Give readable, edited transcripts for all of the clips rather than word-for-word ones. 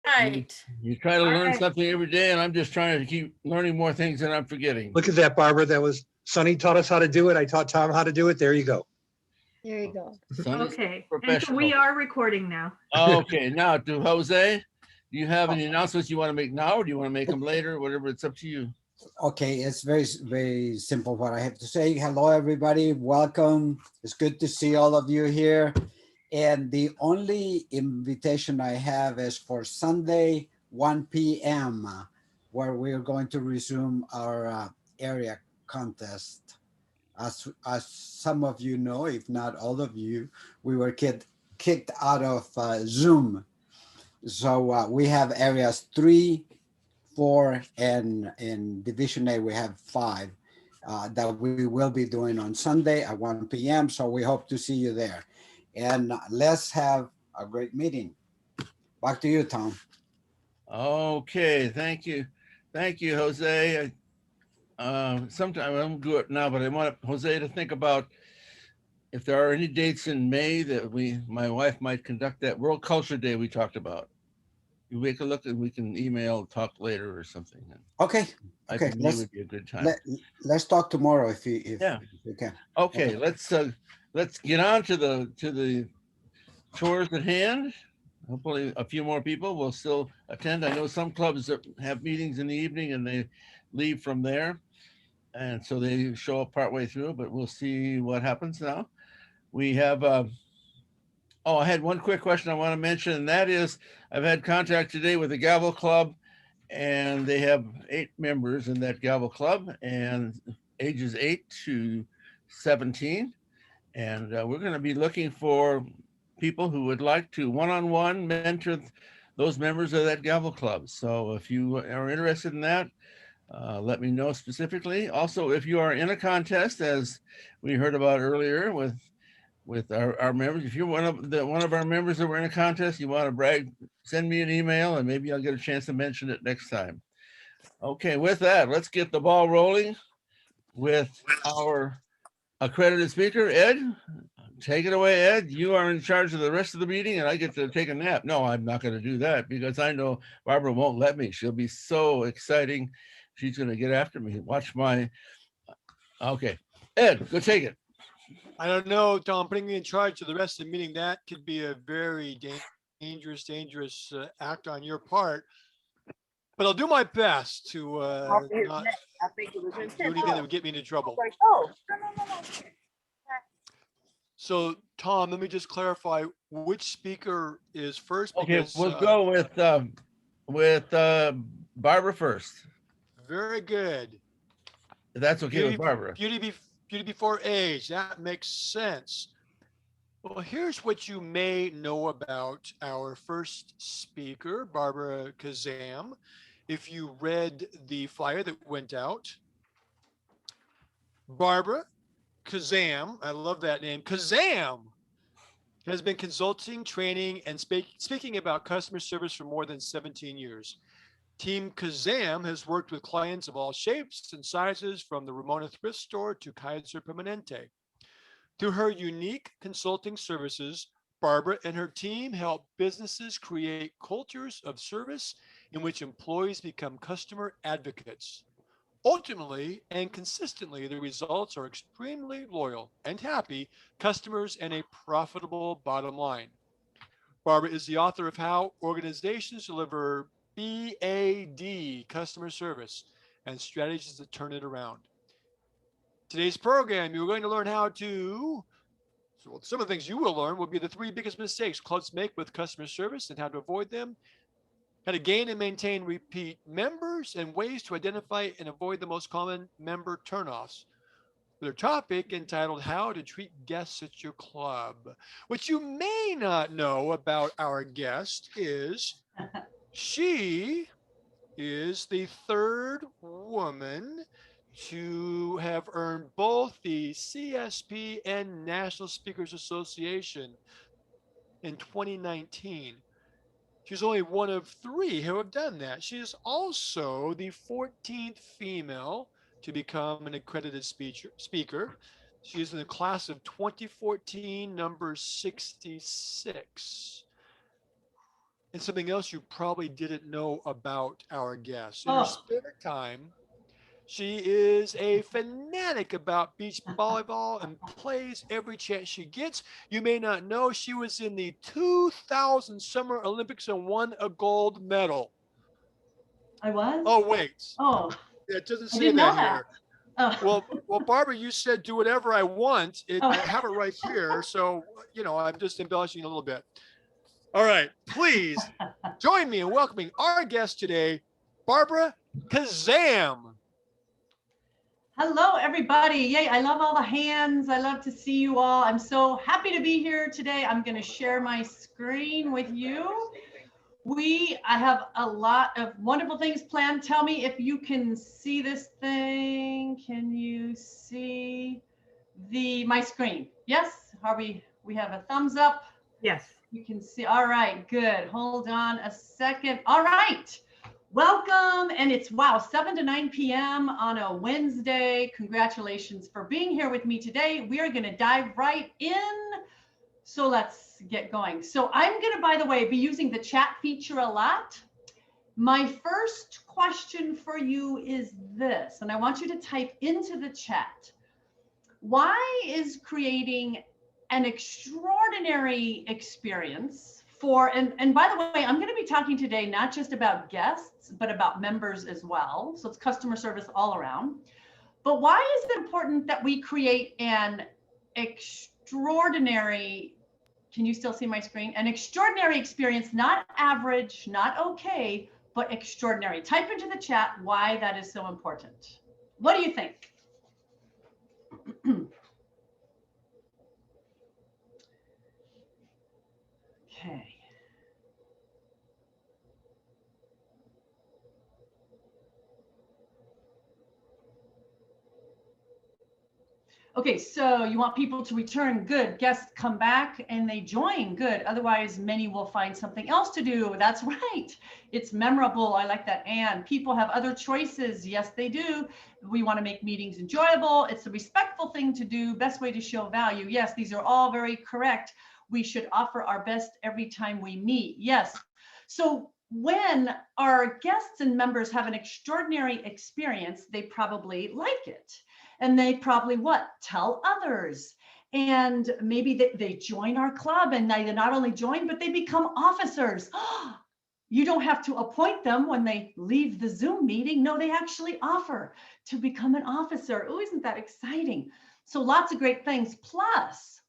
You, right. you try to All learn right. something every day, and I'm just trying to keep learning more things than I'm forgetting. Look at that, Barbara. That was Sonny taught us how to do it. I taught Tom how to do it. There you go. There you go. Sonny's Okay. And so we professional. are recording now. Okay, now to Jose, do you have any announcements you want to make now, or do you want to make them later? Whatever, it's up to you. Okay, it's very simple what I have to say. Hello, everybody. Welcome. It's good to see all of you here. And the only invitation I have is for Sunday, 1 p.m., where we're going to resume our area contest. As some of you know, if not all of you, we were kicked out of Zoom. So we have areas 3, 4, and in Division A, we have 5 that we will be doing on Sunday at 1 p.m. So we hope to see you there. And let's have a great meeting. Back to you, Tom. Okay, thank you. Thank you, Jose. Sometime I won't do it now, but I want Jose to think about if there are any dates in May that my wife might conduct that World Culture Day we talked about. You take a look and we can talk later or something. Okay. I Okay. think May would be a good time. Let's talk tomorrow if you can. Okay, let's get on to the tours at hand. Hopefully a few more people will still attend. I know some clubs that have meetings in the evening and they leave from there. And so they show up partway through, but we'll see what happens now. We have, I had one quick question I want to mention, and that is I've had contact today with the Gavel Club, and they have 8 members in that Gavel Club, and ages 8 to 17. And we're going to be looking for people who would like to one-on-one mentor those members of that Gavel Club. So if you are interested in that, let me know specifically. Also, if you are in a contest, as we heard about earlier with our members, if you're one of our members that were in a contest, you want to brag, send me an email and maybe I'll get a chance to mention it next time. Okay, with that, let's get the ball rolling with our accredited speaker, Ed. Take it away, Ed. You are in charge of the rest of the meeting and I get to take a nap. No, I'm not going to do that because I know Barbara won't let me. She'll be so exciting. She's going to get after me. Watch my, okay. Ed, go take it. I don't know, Tom, putting me in charge of the rest of the meeting, that could be a very dangerous act on your part. But I'll do my best to not do anything that would get me into trouble. Oh, no. So, Tom, let me just clarify which speaker is first. Okay, Because, we'll go with Barbara first. Very good. If that's okay with Barbara. Beauty before age. That makes sense. Well, here's what you may know about our first speaker, Barbara Khozam. If you read the flyer that went out, Barbara Khozam, I love that name, Khozam, has been consulting, training, and speaking about customer service for more than 17 years. Team Khozam has worked with clients of all shapes and sizes, from the Ramona thrift store to Kaiser Permanente. Through her unique consulting services, Barbara and her team help businesses create cultures of service in which employees become customer advocates. Ultimately and consistently, the results are extremely loyal and happy customers and a profitable bottom line. Barbara is the author of How Organizations Deliver BAD Customer Service and Strategies to Turn It Around. Today's program, you're going to learn how to, so some of the things you will learn will be the 3 biggest mistakes clubs make with customer service and how to avoid them, how to gain and maintain repeat members, and ways to identify and avoid the most common member turnoffs. With a topic entitled How to Treat Guests at Your Club. What you may not know about our guest is she is the 3rd woman to have earned both the CSP and National Speakers Association in 2019. She's only one of 3 who have done that. She is also the 14th female to become an accredited speaker. She is in the class of 2014, number 66. and something else you probably didn't know about our guest. In her Oh. spare time, she is a fanatic about beach volleyball and plays every chance she gets. You may not know she was in the 2000 Summer Olympics and won a gold medal. I was? Oh, wait. Oh, It doesn't I say didn't know that that. here. Oh. Well, Barbara, you said do whatever I want. Oh. I have it right here. So, I'm just embellishing a little bit. All right. Please join me in welcoming our guest today, Barbara Khozam. Hello, everybody. Yay, I love all the hands. I love to see you all. I'm so happy to be here today. I'm going to share my screen with you. I have a lot of wonderful things planned. Tell me if you can see this thing. Can you see my screen? Yes? We have a thumbs up. Yes. You can see. All right, good. Hold on a second. All right. Welcome. And it's 7 to 9 p.m. on a Wednesday. Congratulations for being here with me today. We are going to dive right in. So let's get going. So I'm going to, by the way, be using the chat feature a lot. My first question for you is this, and I want you to type into the chat. Why is creating an extraordinary experience and by the way, I'm going to be talking today not just about guests, but about members as well. So it's customer service all around. But why is it important that we create an extraordinary, can you still see my screen? An extraordinary experience, not average, not okay, but extraordinary. Type into the chat why that is so important. What do you think? Okay. Okay, so you want people to return. Good. Guests come back and they join. Good. Otherwise, many will find something else to do. That's right. It's memorable. I like that. And people have other choices. Yes, they do. We want to make meetings enjoyable. It's a respectful thing to do. Best way to show value. Yes, these are all very correct. We should offer our best every time we meet. Yes. So when our guests and members have an extraordinary experience, they probably like it. And they probably tell others. And maybe they join our club, and they not only join, but they become officers. You don't have to appoint them when they leave the Zoom meeting. No, they actually offer to become an officer. Oh, isn't that exciting? So lots of great things. Plus,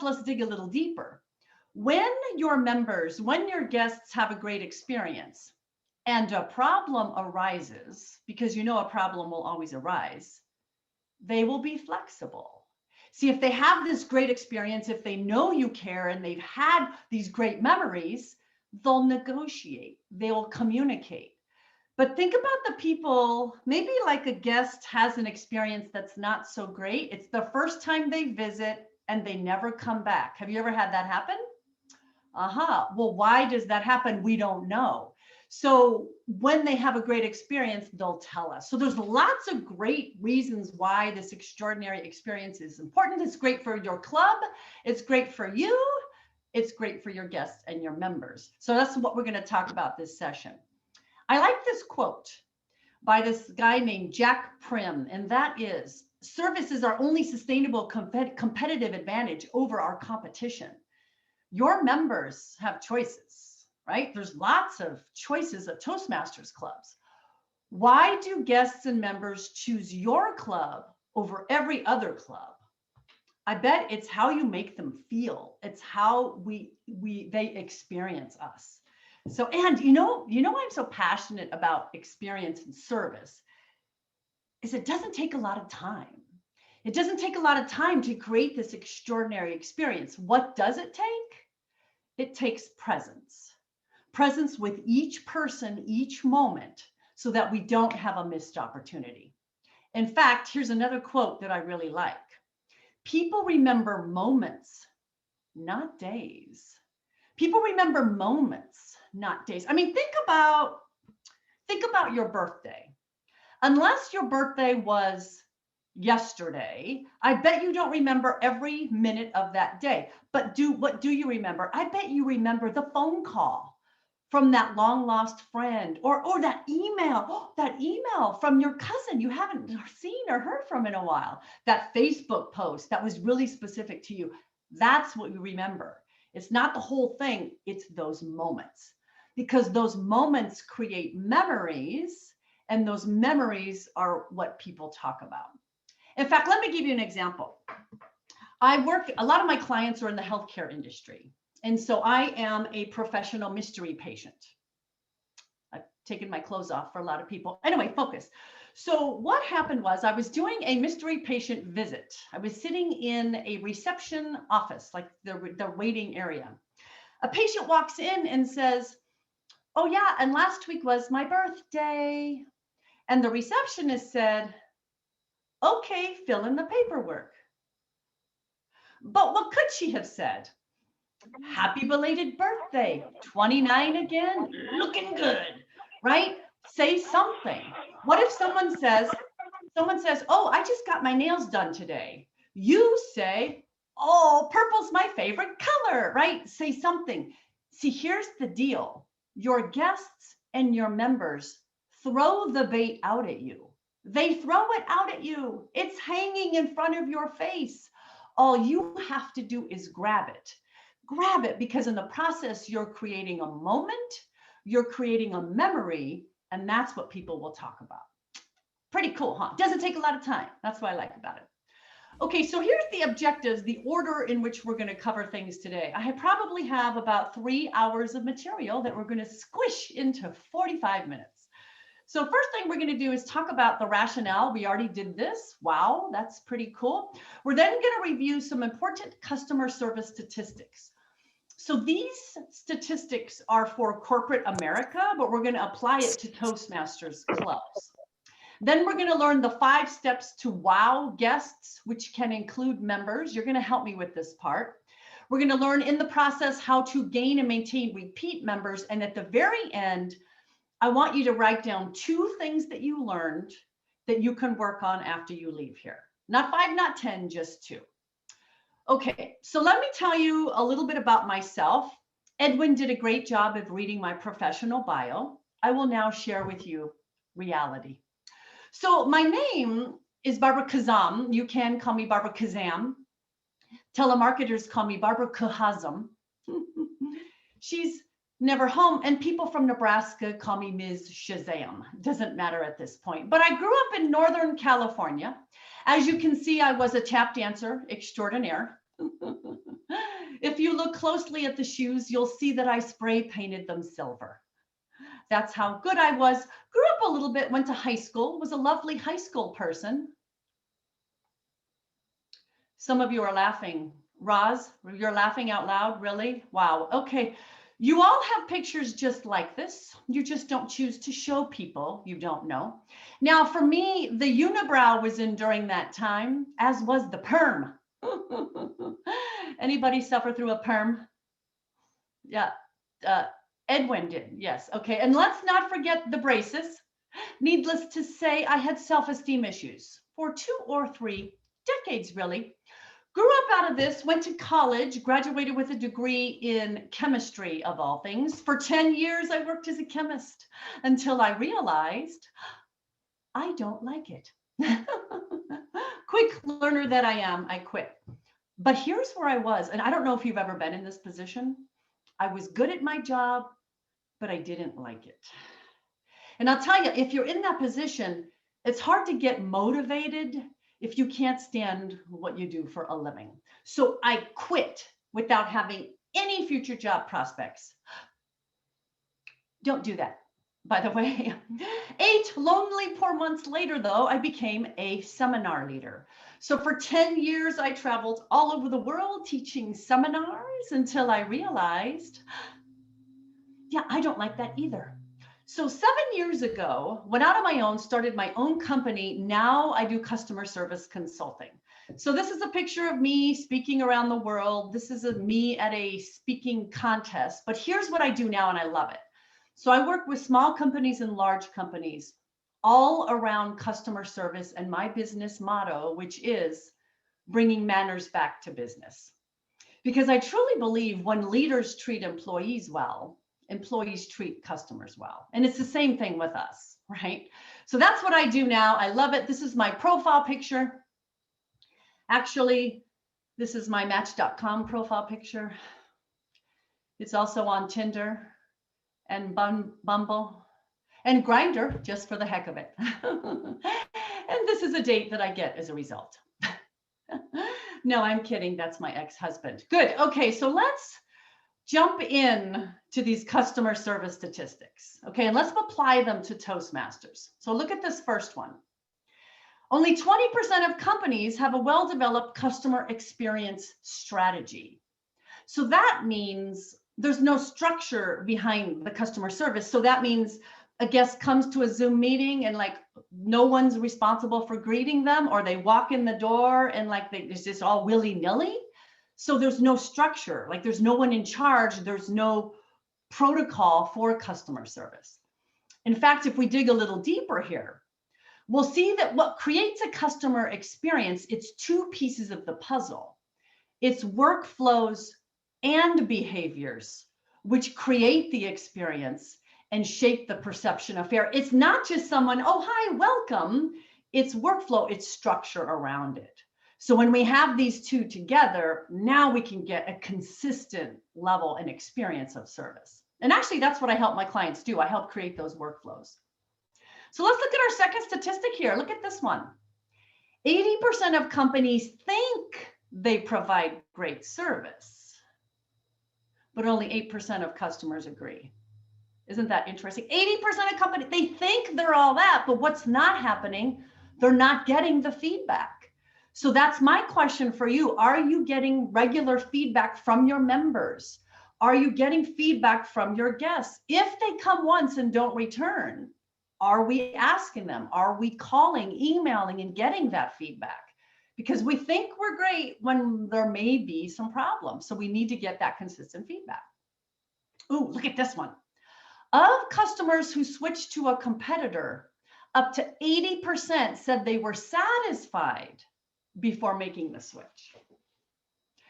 let's dig a little deeper. When your guests have a great experience and a problem arises, because a problem will always arise, they will be flexible. See, if they have this great experience, if they know you care and they've had these great memories, they'll negotiate, they'll communicate. But think about the people, maybe like a guest has an experience that's not so great. It's the first time they visit and they never come back. Have you ever had that happen? Well, why does that happen? We don't know. So when they have a great experience, they'll tell us. So there's lots of great reasons why this extraordinary experience is important. It's great for your club. It's great for you. It's great for your guests and your members. So that's what we're going to talk about this session. I like this quote by this guy named Jack Prim, and that is, service is our only sustainable competitive advantage over our competition. Your members have choices, right? There's lots of choices at Toastmasters clubs. Why do guests and members choose your club over every other club? I bet it's how you make them feel. It's how they experience us. So, and I'm so passionate about experience and service is it doesn't take a lot of time. It doesn't take a lot of time to create this extraordinary experience. What does it take? It takes presence. Presence with each person, each moment, so that we don't have a missed opportunity. In fact, here's another quote that I really like. People remember moments, not days. People remember moments, not days. I mean, think about your birthday. Unless your birthday was yesterday, I bet you don't remember every minute of that day. But what do you remember? I bet you remember the phone call, from that long lost friend, or that email from your cousin you haven't seen or heard from in a while, that Facebook post that was really specific to you. That's what you remember. It's not the whole thing, it's those moments, because those moments create memories, and those memories are what people talk about. In fact, let me give you an example. A lot of my clients are in the healthcare industry. And so I am a professional mystery patient. I've taken my clothes off for a lot of people. Anyway, focus. So what happened was I was doing a mystery patient visit. I was sitting in a reception office, like the waiting area. A patient walks in and says, "Oh yeah, and last week was my birthday." And the receptionist said, "Okay, fill in the paperwork." But what could she have said? "Happy belated birthday, 29 again, looking good," right? Say something. What if someone says, "Oh, I just got my nails done today." You say, "Oh, purple's my favorite color," right? Say something. See, here's the deal. Your guests and your members throw the bait out at you. They throw it out at you. It's hanging in front of your face. All you have to do is grab it. Grab it, because in the process, you're creating a moment, you're creating a memory, and that's what people will talk about. Pretty cool, huh? Doesn't take a lot of time. That's what I like about it. Okay, so here's the objectives, the order in which we're going to cover things today. I probably have about 3 hours of material that we're going to squish into 45 minutes. So first thing we're going to do is talk about the rationale. We already did this. Wow, that's pretty cool. We're then going to review some important customer service statistics. So these statistics are for corporate America, but we're going to apply it to Toastmasters clubs. Then we're going to learn the 5 steps to wow guests, which can include members. You're going to help me with this part. We're going to learn in the process how to gain and maintain repeat members. And at the very end, I want you to write down 2 things that you learned that you can work on after you leave here. Not 5, not 10, just 2. Okay, so let me tell you a little bit about myself. Edwin did a great job of reading my professional bio. I will now share with you reality. So my name is Barbara Khozam. You can call me Barbara Khozam. Telemarketers call me Barbara Khozam. She's never home, and people from Nebraska call me Ms. Shazam. Doesn't matter at this point. But I grew up in Northern California. As you can see, I was a tap dancer extraordinaire. If you look closely at the shoes, you'll see that I spray painted them silver. That's how good I was. Grew up a little bit, went to high school, was a lovely high school person. Some of you are laughing. Roz, you're laughing out loud, really? Wow, okay. You all have pictures just like this. You just don't choose to show people you don't know. Now, for me, the unibrow was in during that time, as was the perm. Anybody suffer through a perm? Yeah, Edwin did, yes. Okay, and let's not forget the braces. Needless to say, I had self-esteem issues for 2 or 3 decades, really. Grew up out of this, went to college, graduated with a degree in chemistry, of all things. For 10 years, I worked as a chemist until I realized I don't like it. Quick learner that I am, I quit. But here's where I was, and I don't know if you've ever been in this position. I was good at my job, but I didn't like it. And I'll tell you, if you're in that position, it's hard to get motivated if you can't stand what you do for a living. So I quit without having any future job prospects. Don't do that, by the way. 8 lonely poor months later, though, I became a seminar leader. So for 10 years, I traveled all over the world teaching seminars until I realized, yeah, I don't like that either. So 7 years ago, went out on my own, started my own company. Now I do customer service consulting. So this is a picture of me speaking around the world. This is me at a speaking contest. But here's what I do now, and I love it. So I work with small companies and large companies all around customer service and my business motto, which is bringing manners back to business. Because I truly believe when leaders treat employees well, employees treat customers well. And it's the same thing with us, right? So that's what I do now. I love it. This is my profile picture. Actually, this is my Match.com profile picture. It's also on Tinder and Bumble and Grindr, just for the heck of it. And this is a date that I get as a result. No, I'm kidding. That's my ex-husband. Good. Okay, so let's jump in to these customer service statistics. Okay, and let's apply them to Toastmasters. So look at this first one. Only 20% of companies have a well-developed customer experience strategy. So that means there's no structure behind the customer service. So that means a guest comes to a Zoom meeting and like no one's responsible for greeting them, or they walk in the door and like it's just all willy-nilly. So there's no structure, like there's no one in charge. There's no protocol for customer service. In fact, if we dig a little deeper here, we'll see that what creates a customer experience, it's two pieces of the puzzle. It's workflows and behaviors, which create the experience and shape the perception of fare. It's not just someone, oh, hi, welcome. It's workflow, it's structure around it. So when we have these two together, now we can get a consistent level and experience of service. And actually, that's what I help my clients do. I help create those workflows. So let's look at our second statistic here. Look at this one. 80% of companies think they provide great service, but only 8% of customers agree. Isn't that interesting? 80% of companies, they think they're all that, but what's not happening, they're not getting the feedback. So that's my question for you. Are you getting regular feedback from your members? Are you getting feedback from your guests? If they come once and don't return, are we asking them? Are we calling, emailing, and getting that feedback? Because we think we're great when there may be some problems. So we need to get that consistent feedback. Ooh, look at this one. Of customers who switched to a competitor, up to 80% said they were satisfied before making the switch.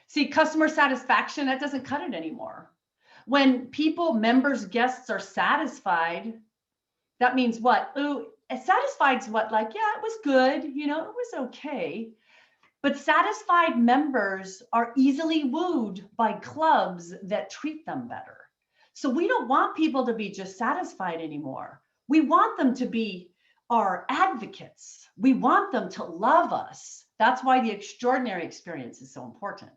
See, customer satisfaction, that doesn't cut it anymore. When people, members, guests are satisfied, that means what? Ooh, satisfied's what? Like, yeah, it was good, you know, it was okay. But satisfied members are easily wooed by clubs that treat them better. So we don't want people to be just satisfied anymore. We want them to be our advocates. We want them to love us. That's why the extraordinary experience is so important.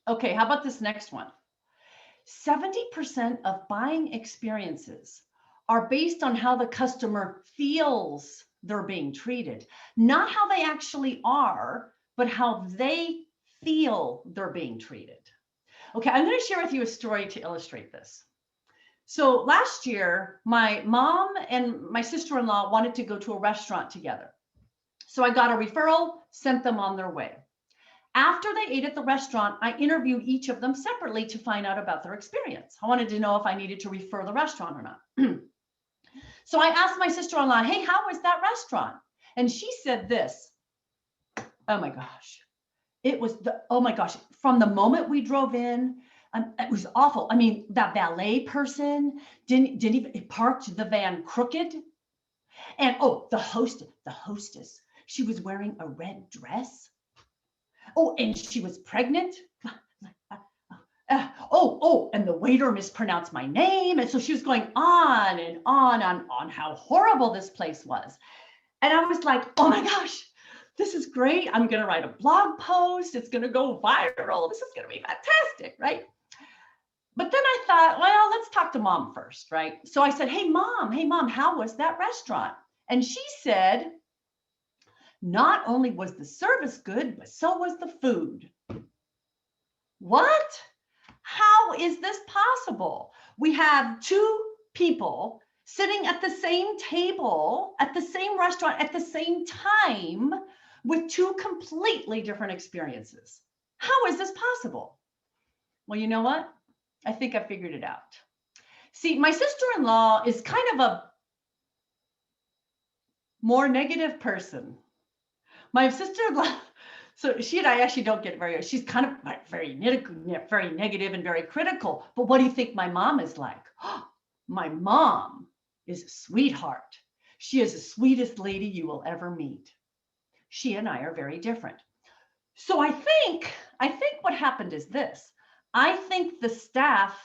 Okay, how about this next one? 70% of buying experiences are based on how the customer feels they're being treated, not how they actually are, but how they feel they're being treated. Okay, I'm going to share with you a story to illustrate this. So last year, my mom and my sister-in-law wanted to go to a restaurant together. So I got a referral, sent them on their way. After they ate at the restaurant, I interviewed each of them separately to find out about their experience. I wanted to know if I needed to refer the restaurant or not. So I asked my sister-in-law, hey, how was that restaurant? And she said this, oh my gosh. It was oh my gosh, from the moment we drove in, it was awful. I mean, that valet person didn't even parked the van crooked. And oh, the hostess, she was wearing a red dress. Oh, and she was pregnant. And the waiter mispronounced my name. And so she was going on and on how horrible this place was. And I was like, oh my gosh, this is great. I'm going to write a blog post. It's going to go viral. This is going to be fantastic, right? But then I thought, well, let's talk to mom first, right? So I said, hey, mom, how was that restaurant? And she said, not only was the service good, but so was the food. What? How is this possible? We have two people sitting at the same table, at the same restaurant, at the same time, with two completely different experiences. How is this possible? Well, you know what? I think I figured it out. See, my sister-in-law is kind of a more negative person. My sister-in-law So she and I actually don't get very, she's kind of very negative and very critical. But what do you think my mom is like? My mom is a sweetheart. She is the sweetest lady you will ever meet. She and I are very different. So I think what happened is this. I think the staff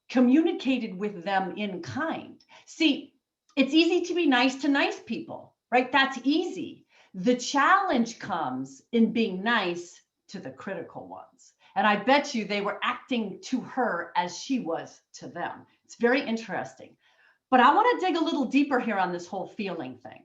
communicated with them in kind. See, it's easy to be nice to nice people, right? That's easy. The challenge comes in being nice to the critical ones. And I bet you they were acting to her as she was to them. It's very interesting. But I want to dig a little deeper here on this whole feeling thing.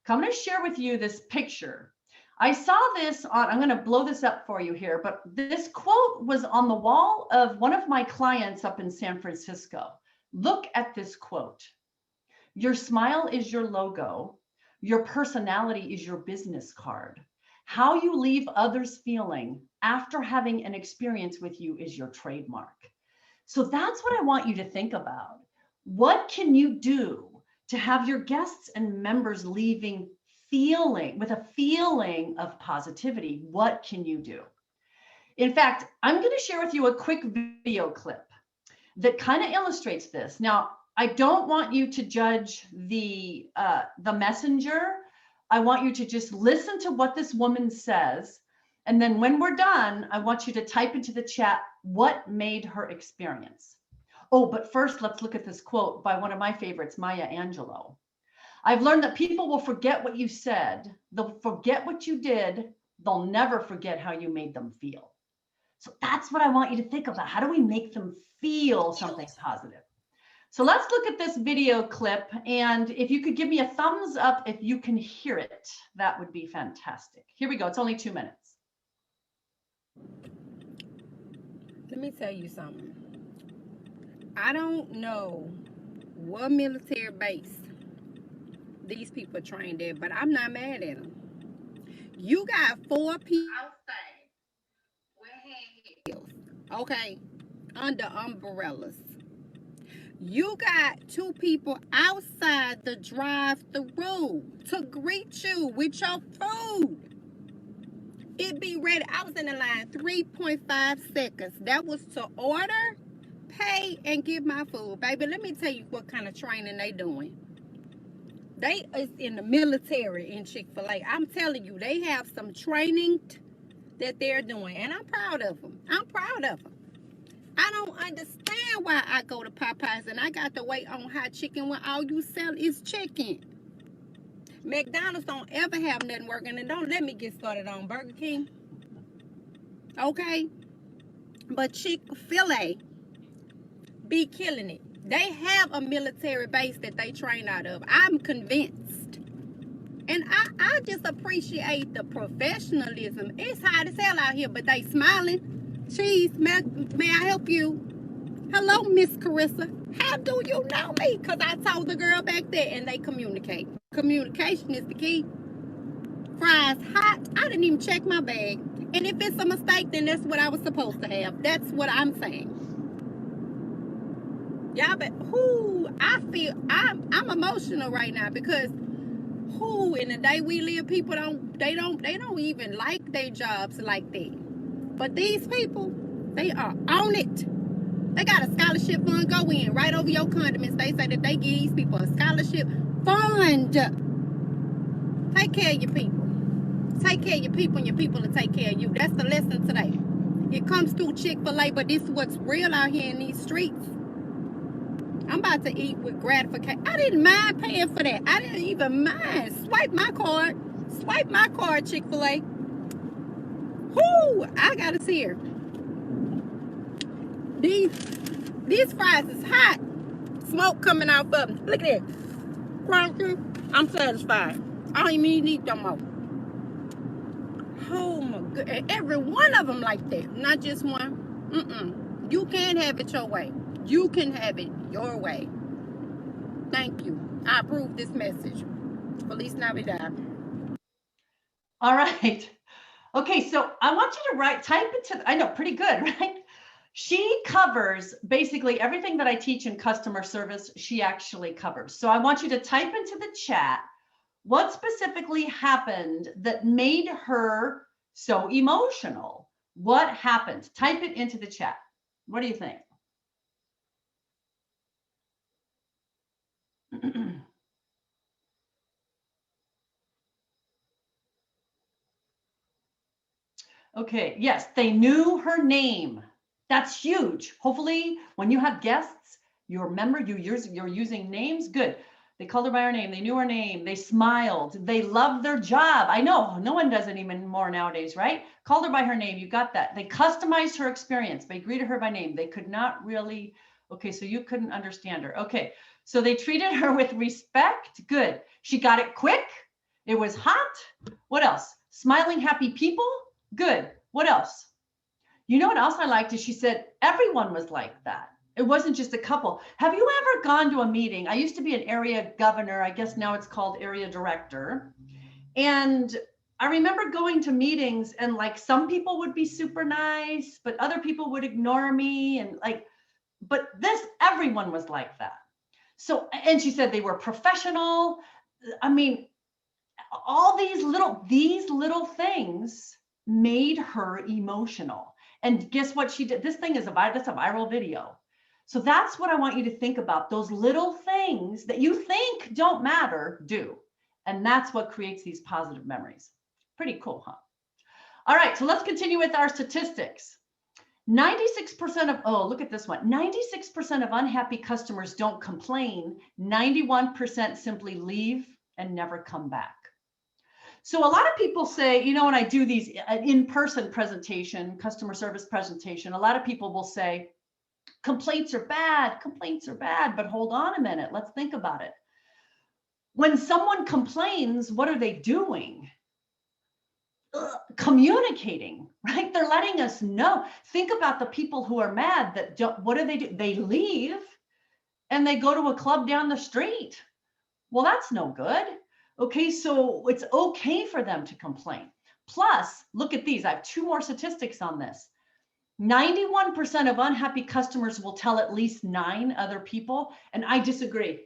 I'm going to share with you this picture. I saw this on, I'm going to blow this up for you here, but this quote was on the wall of one of my clients up in San Francisco. Look at this quote. Your smile is your logo. Your personality is your business card. How you leave others feeling after having an experience with you is your trademark. So that's what I want you to think about. What can you do to have your guests and members leaving with a feeling of positivity? What can you do? In fact, I'm going to share with you a quick video clip that kind of illustrates this. Now, I don't want you to judge the messenger. I want you to just listen to what this woman says. And then when we're done, I want you to type into the chat what made her experience. Oh, but first, let's look at this quote by one of my favorites, Maya Angelou. I've learned that people will forget what you said. They'll forget what you did. They'll never forget how you made them feel. So that's what I want you to think about. How do we make them feel something positive? So let's look at this video clip. And if you could give me a thumbs up if you can hear it, that would be fantastic. Here we go. It's only 2 minutes. Let me tell you something. I don't know what military base these people trained at, but I'm not mad at them. You got 4 people outside with handheld, okay, under umbrellas. You got 2 people outside the drive-through to greet you with your food. It be ready. I was in the line 3.5 seconds. That was to order, pay, and get my food. Baby, let me tell you what kind of training they doing. They is in the military in Chick-fil-A. I'm telling you, they have some training that they're doing, and I'm proud of them. I'm proud of them. I don't understand why I go to Popeyes and I got to wait on hot chicken when all you sell is chicken. McDonald's don't ever have nothing working, and don't let me get started on Burger King. Okay? But Chick-fil-A be killing it. They have a military base that they train out of. I'm convinced. And I just appreciate the professionalism. It's hot as hell out here, but they smiling. Cheese, may I help you? Hello, Miss Carissa. How do you know me? Because I told the girl back there, and they communicate. Communication is the key. Fries hot. I didn't even check my bag. And if it's a mistake, then that's what I was supposed to have. That's what I'm saying. Y'all, but I'm emotional right now because in the day we live, people don't even like their jobs like that. But these people, they are on it. They got a scholarship fund go in right over your condiments. They say that they give these people a scholarship fund. Take care of your people. Take care of your people, and your people will take care of you. That's the lesson today. It comes through Chick-fil-A, but this is what's real out here in these streets. I'm about to eat with gratification. I didn't mind paying for that. I didn't even mind. Swipe my card. Swipe my card, Chick-fil-A. Whoo! I gotta see her. These fries is hot. Smoke coming out of them. Look at that. I'm satisfied. I don't even need no more. Oh my God. Every one of them like that. Not just one. You can have it your way. You can have it your way. Thank you. I approve this message. Feliz Navidad. All right. Okay, so I want you to type into, I know, pretty good, right? She covers basically everything that I teach in customer service, she actually covers. So I want you to type into the chat what specifically happened that made her So emotional. What happened? Type it into the chat. What do you think? Okay, yes, they knew her name. That's huge. Hopefully, when you have guests, you remember you're using names. Good. They called her by her name. They knew her name. They smiled. They loved their job. I know no one does it even more nowadays, right? Called her by her name. You got that. They customized her experience. They greeted her by name. They could not really. Okay, so you couldn't understand her. Okay, so they treated her with respect. Good. She got it quick. It was hot. What else? Smiling, happy people. Good. What else? You know what else I liked is she said everyone was like that. It wasn't just a couple. Have you ever gone to a meeting? I used to be an area governor. I guess now it's called area director. And I remember going to meetings and like some people would be super nice, but other people would ignore me. And like, but everyone was like that. So, and she said they were professional. I mean, all these little things made her emotional. And guess what she did? This thing is that's a viral video. So that's what I want you to think about. Those little things that you think don't matter do. And that's what creates these positive memories. Pretty cool, huh? All right, so let's continue with our statistics. 96% of, oh, look at this one. 96% of unhappy customers don't complain. 91% simply leave and never come back. So a lot of people say, you know, when I do these in-person presentation, customer service presentation, a lot of people will say, complaints are bad, but hold on a minute, let's think about it. When someone complains, what are they doing? Communicating, right? They're letting us know. Think about the people who are mad that don't, what do? They leave and they go to a club down the street. Well, that's no good. Okay, so it's okay for them to complain. Plus, look at these. I have two more statistics on this. 91% of unhappy customers will tell at least 9 other people, and I disagree.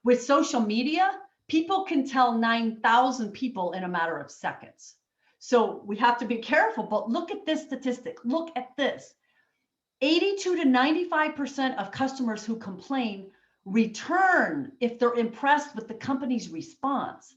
With social media, people can tell 9,000 people in a matter of seconds. So we have to be careful, but look at this statistic. Look at this. 82 to 95% of customers who complain return if they're impressed with the company's response.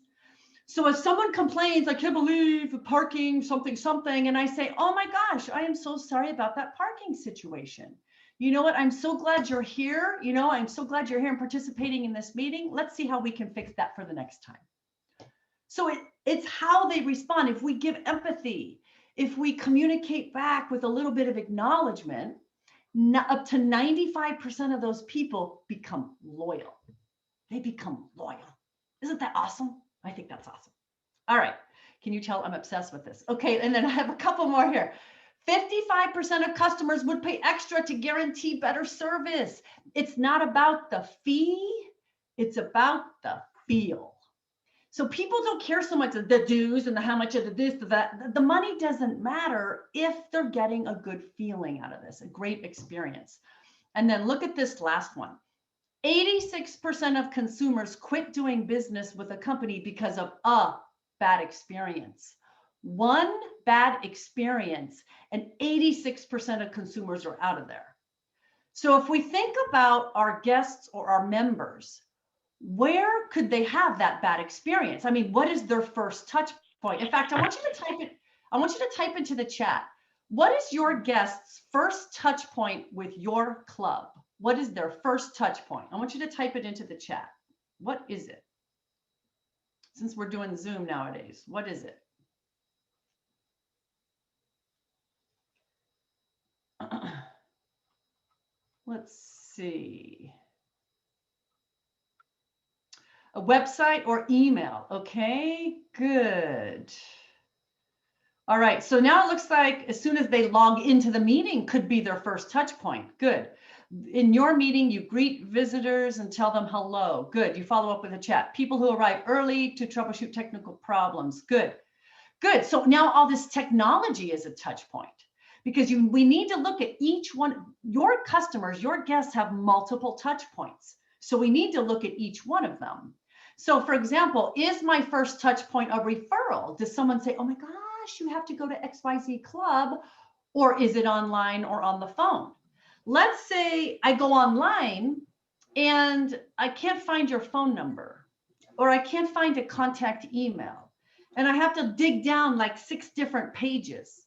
So if someone complains, I can't believe parking, something, and I say, oh my gosh, I am so sorry about that parking situation. You know what? I'm so glad you're here. You know, I'm so glad you're here and participating in this meeting. Let's see how we can fix that for the next time. So it's how they respond. If we give empathy, if we communicate back with a little bit of acknowledgement, up to 95% of those people become loyal. They become loyal. Isn't that awesome? I think that's awesome. All right. Can you tell I'm obsessed with this? Okay. And then I have a couple more here. 55% of customers would pay extra to guarantee better service. It's not about the fee. It's about the feel. So people don't care so much of the dues and the how much of the this, that. The money doesn't matter if they're getting a good feeling out of this, a great experience. And then look at this last one. 86% of consumers quit doing business with a company because of a bad experience. One bad experience, and 86% of consumers are out of there. So if we think about our guests or our members, where could they have that bad experience? I mean, what is their first touch point? In fact, I want you to type it. I want you to type into the chat. What is your guest's first touch point with your club? What is their first touch point? I want you to type it into the chat. What is it? Since we're doing Zoom nowadays, what is it? Let's see. A website or email. Okay, good. All right, so now it looks like as soon as they log into the meeting could be their first touch point. Good. In your meeting, you greet visitors and tell them hello. Good. You follow up with a chat. People who arrive early to troubleshoot technical problems. Good. Good. So now all this technology is a touch point because we need to look at each one. Your customers, your guests have multiple touch points. So we need to look at each one of them. So for example, is my first touch point a referral? Does someone say, oh my gosh, gosh, you have to go to XYZ Club, or is it online or on the phone? Let's say I go online and I can't find your phone number, or I can't find a contact email, and I have to dig down like 6 different pages.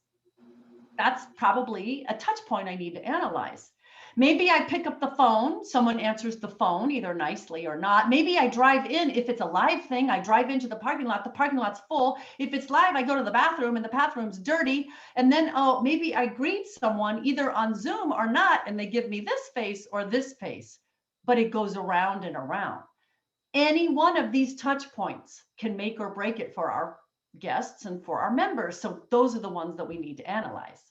That's probably a touch point I need to analyze. Maybe I pick up the phone, someone answers the phone, either nicely or not. Maybe I drive in, if it's a live thing, I drive into the parking lot's full. If it's live, I go to the bathroom and the bathroom's dirty. And then, oh, maybe I greet someone either on Zoom or not, and they give me this face or this face, but it goes around and around. Any one of these touch points can make or break it for our guests and for our members. So those are the ones that we need to analyze.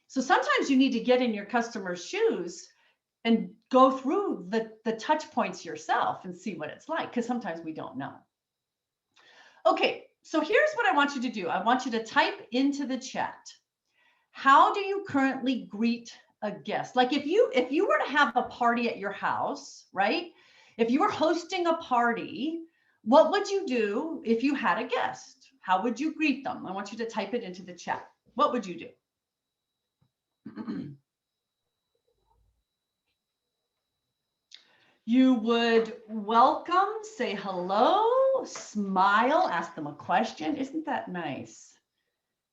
So sometimes you need to get in your customer's shoes and go through the touch points yourself and see what it's like, because sometimes we don't know. Okay, so here's what I want you to do. I want you to type into the chat, how do you currently greet a guest? Like if you were to have a party at your house, right? If you were hosting a party, what would you do if you had a guest? How would you greet them? I want you to type it into the chat. What would you do? You would welcome, say hello, smile, ask them a question. Isn't that nice?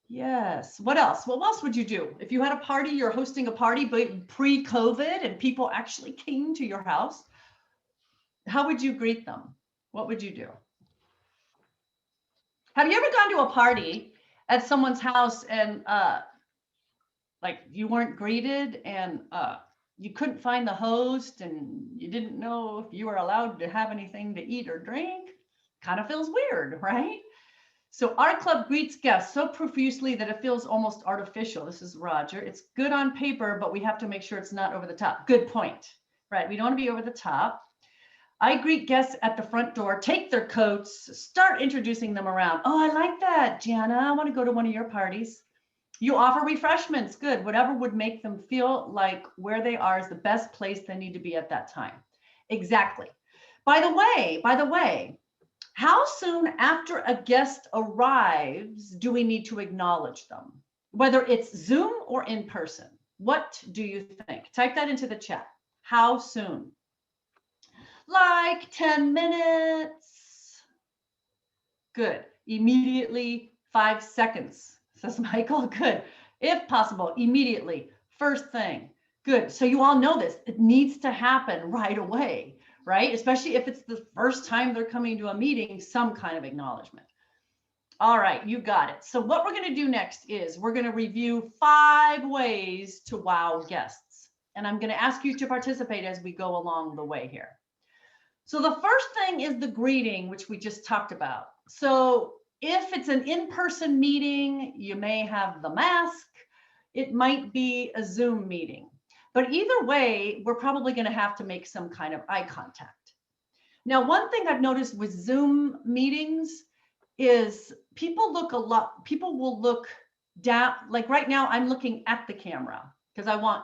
Yes. What else? What else would you do? If you had a party, you're hosting a party pre-COVID and people actually came to your house, how would you greet them? What would you do? Have you ever gone to a party at someone's house and like you weren't greeted and you couldn't find the host and you didn't know if you were allowed to have anything to eat or drink? Kind of feels weird, right? So our club greets guests so profusely that it feels almost artificial. This is Roger. It's good on paper, but we have to make sure it's not over the top. Good point, right? We don't want to be over the top. I greet guests at the front door, take their coats, start introducing them around. Oh, I like that, Jana. I want to go to one of your parties. You offer refreshments. Good. Whatever would make them feel like where they are is the best place they need to be at that time. Exactly. By the way, how soon after a guest arrives do we need to acknowledge them? Whether it's Zoom or in person. What do you think? Type that into the chat. How soon? Like 10 minutes. Good. Immediately, 5 seconds, says Michael. Good. If possible, immediately, first thing. Good. So you all know this. It needs to happen right away, right? Especially if it's the first time they're coming to a meeting, some kind of acknowledgement. All right, you got it. So what we're going to do next is we're going to review 5 ways to wow guests. And I'm going to ask you to participate as we go along the way here. So the first thing is the greeting, which we just talked about. So if it's an in-person meeting, you may have the mask. It might be a Zoom meeting. But either way, we're probably going to have to make some kind of eye contact. Now, one thing I've noticed with Zoom meetings is people will look down. Like right now, I'm looking at the camera because I want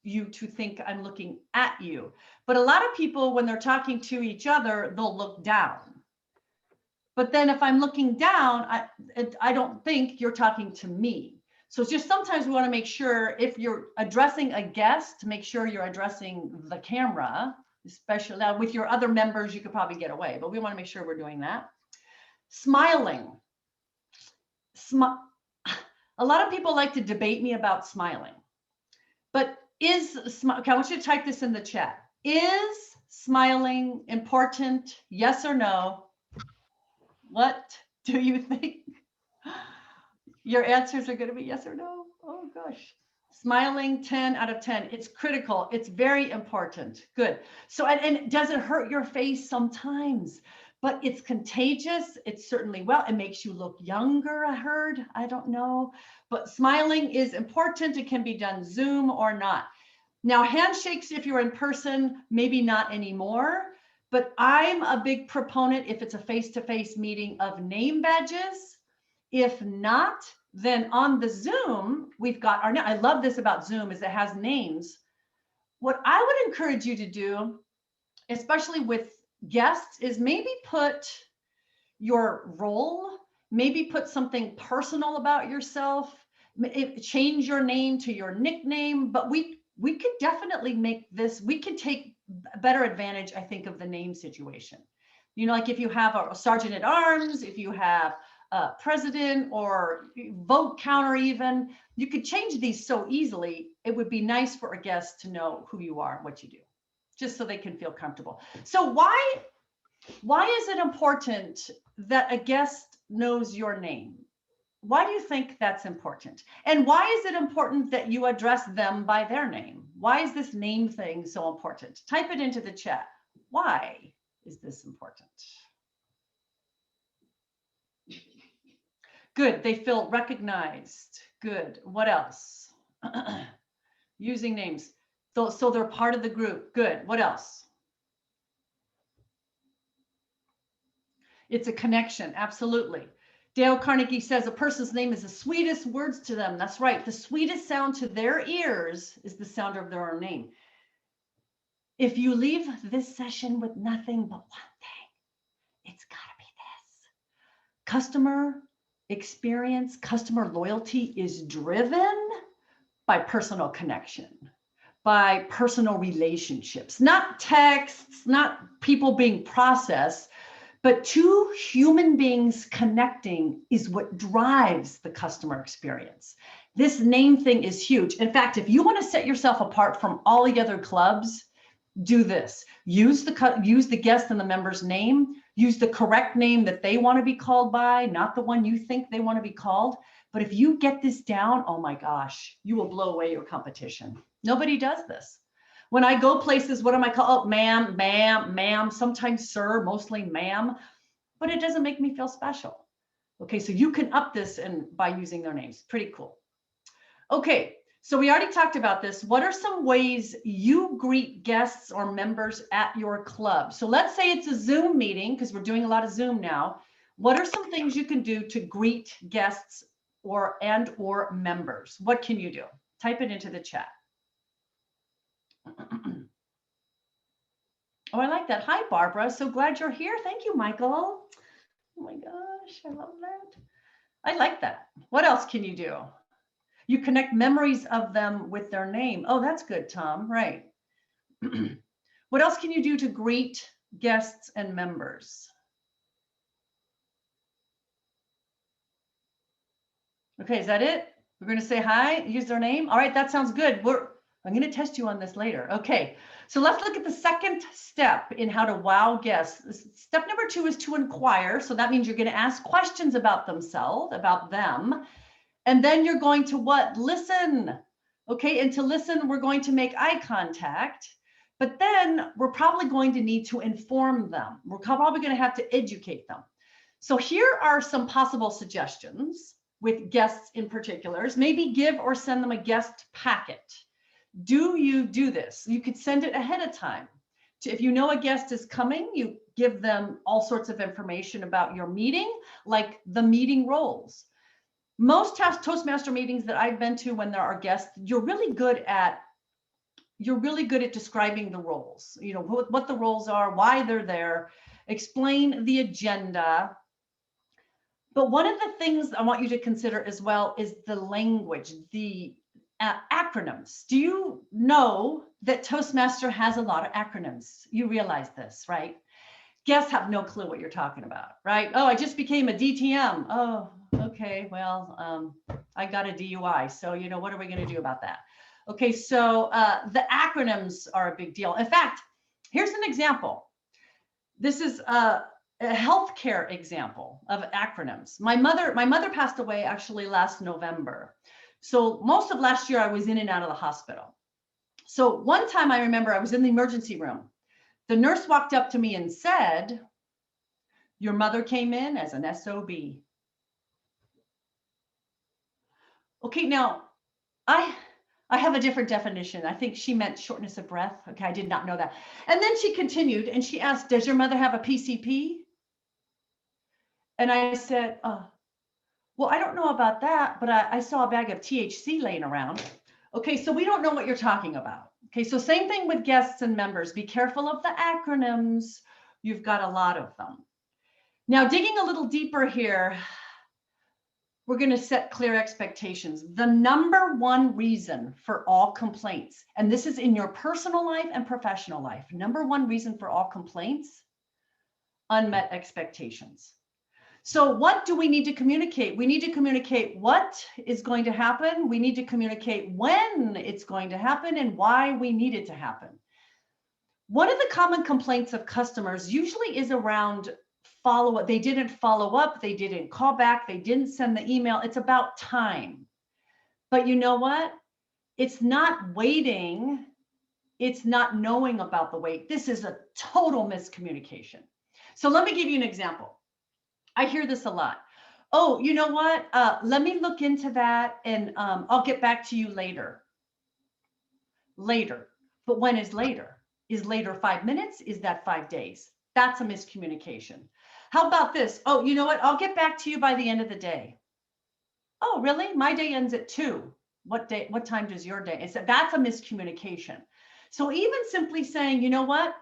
you to think I'm looking at you. But a lot of people, when they're talking to each other, they'll look down. But then if I'm looking down, I don't think you're talking to me. So it's just sometimes we want to make sure if you're addressing a guest, to make sure you're addressing the camera, especially now with your other members, you could probably get away, but we want to make sure we're doing that. Smiling. A lot of people like to debate me about smiling, but okay, I want you to type this in the chat. Is smiling important? Yes or no? What do you think? Your answers are going to be yes or no. Oh gosh. Smiling, 10 out of 10. It's critical. It's very important. Good. So, and does it hurt your face sometimes? But it's contagious. It's certainly, well, it makes you look younger, I heard. I don't know. But smiling is important. It can be done Zoom or not. Now, handshakes, if you're in person, maybe not anymore. But I'm a big proponent, if it's a face-to-face meeting, of name badges. If not, then on the Zoom, we've got our, I love this about Zoom is it has names. What I would encourage you to do, especially with guests, is maybe put your role maybe put something personal about yourself, change your name to your nickname, but we could definitely make this, we could take better advantage, I think, of the name situation. You know, like if you have a sergeant at arms, if you have a president or vote counter even, you could change these so easily. It would be nice for a guest to know who you are and what you do, just so they can feel comfortable. So why is it important that a guest knows your name? Why do you think that's important? And why is it important that you address them by their name? Why is this name thing so important? Type it into the chat. Why is this important? Good, they feel recognized. Good, what else? Using names. So they're part of the group. Good, what else? It's a connection, absolutely. Dale Carnegie says a person's name is the sweetest words to them. That's right. The sweetest sound to their ears is the sound of their own name. If you leave this session with nothing but one thing, it's gotta be this. Customer experience, customer loyalty is driven by personal connection, by personal relationships, not texts, not people being processed. But two human beings connecting is what drives the customer experience. This name thing is huge. In fact, if you want to set yourself apart from all the other clubs, do this. Use the guest and the member's name. Use the correct name that they want to be called by, not the one you think they want to be called. But if you get this down, oh my gosh, you will blow away your competition. Nobody does this. When I go places, what am I called? Oh, ma'am, ma'am, sometimes sir, mostly ma'am, but it doesn't make me feel special. Okay, so you can up this by using their names. Pretty cool. Okay, so we already talked about this. What are some ways you greet guests or members at your club? So let's say it's a Zoom meeting, because we're doing a lot of Zoom now. What are some things you can do to greet guests or members? What can you do? Type it into the chat. Oh, I like that. Hi, Barbara. So glad you're here. Thank you, Michael. Oh my gosh, I love that. I like that. What else can you do? You connect memories of them with their name. Oh, that's good, Tom. Right. What else can you do to greet guests and members? Okay, is that it? We're going to say hi, use their name. All right, that sounds good. I'm going to test you on this later. Okay, so let's look at the second step in how to wow guests. Step number 2 is to inquire. So that means you're going to ask questions about themselves, about them. And then you're going to what? Listen. Okay, and to listen, we're going to make eye contact. But then we're probably going to need to inform them. We're probably going to have to educate them. So here are some possible suggestions with guests in particulars. Maybe give or send them a guest packet. Do you do this? You could send it ahead of time. If you know a guest is coming, you give them all sorts of information about your meeting, like the meeting roles. Most Toastmaster meetings that I've been to when there are guests, you're really good at describing the roles, you know, what the roles are, why they're there, explain the agenda. But one of the things I want you to consider as well is the language, the acronyms. Do you know that Toastmaster has a lot of acronyms? You realize this, right? Guests have no clue what you're talking about, right? Oh, I just became a DTM. Oh, okay, well, I got a DUI. So, you know, what are we going to do about that? Okay, so the acronyms are a big deal. In fact, here's an example. This is a healthcare example of acronyms. My mother passed away actually last November. So most of last year I was in and out of the hospital. So one time I remember I was in the emergency room. The nurse walked up to me and said, "Your mother came in as an SOB." Okay, now I have a different definition. I think she meant shortness of breath. Okay, I did not know that. And then she continued and she asked, "Does your mother have a PCP?" And I said, well, I don't know about that, but I saw a bag of THC laying around. Okay, so we don't know what you're talking about. Okay, so same thing with guests and members. Be careful of the acronyms. You've got a lot of them. Now, digging a little deeper here, we're going to set clear expectations. The number one reason for all complaints, and this is in your personal life and professional life, number one reason for all complaints, unmet expectations. So what do we need to communicate? We need to communicate what is going to happen. We need to communicate when it's going to happen and why we need it to happen. One of the common complaints of customers usually is around follow-up. They didn't follow up. They didn't call back. They didn't send the email. It's about time. But you know what? It's not waiting. It's not knowing about the wait. This is a total miscommunication. So let me give you an example. I hear this a lot. Oh, you know what? Let me look into that and I'll get back to you later. Later. But when is later? Is later 5 minutes? Is that 5 days? That's a miscommunication. How about this? Oh, you know what? I'll get back to you by the end of the day. Oh, really? My day ends at 2. What day? What time does your day? That's a miscommunication. So even simply saying, you know what?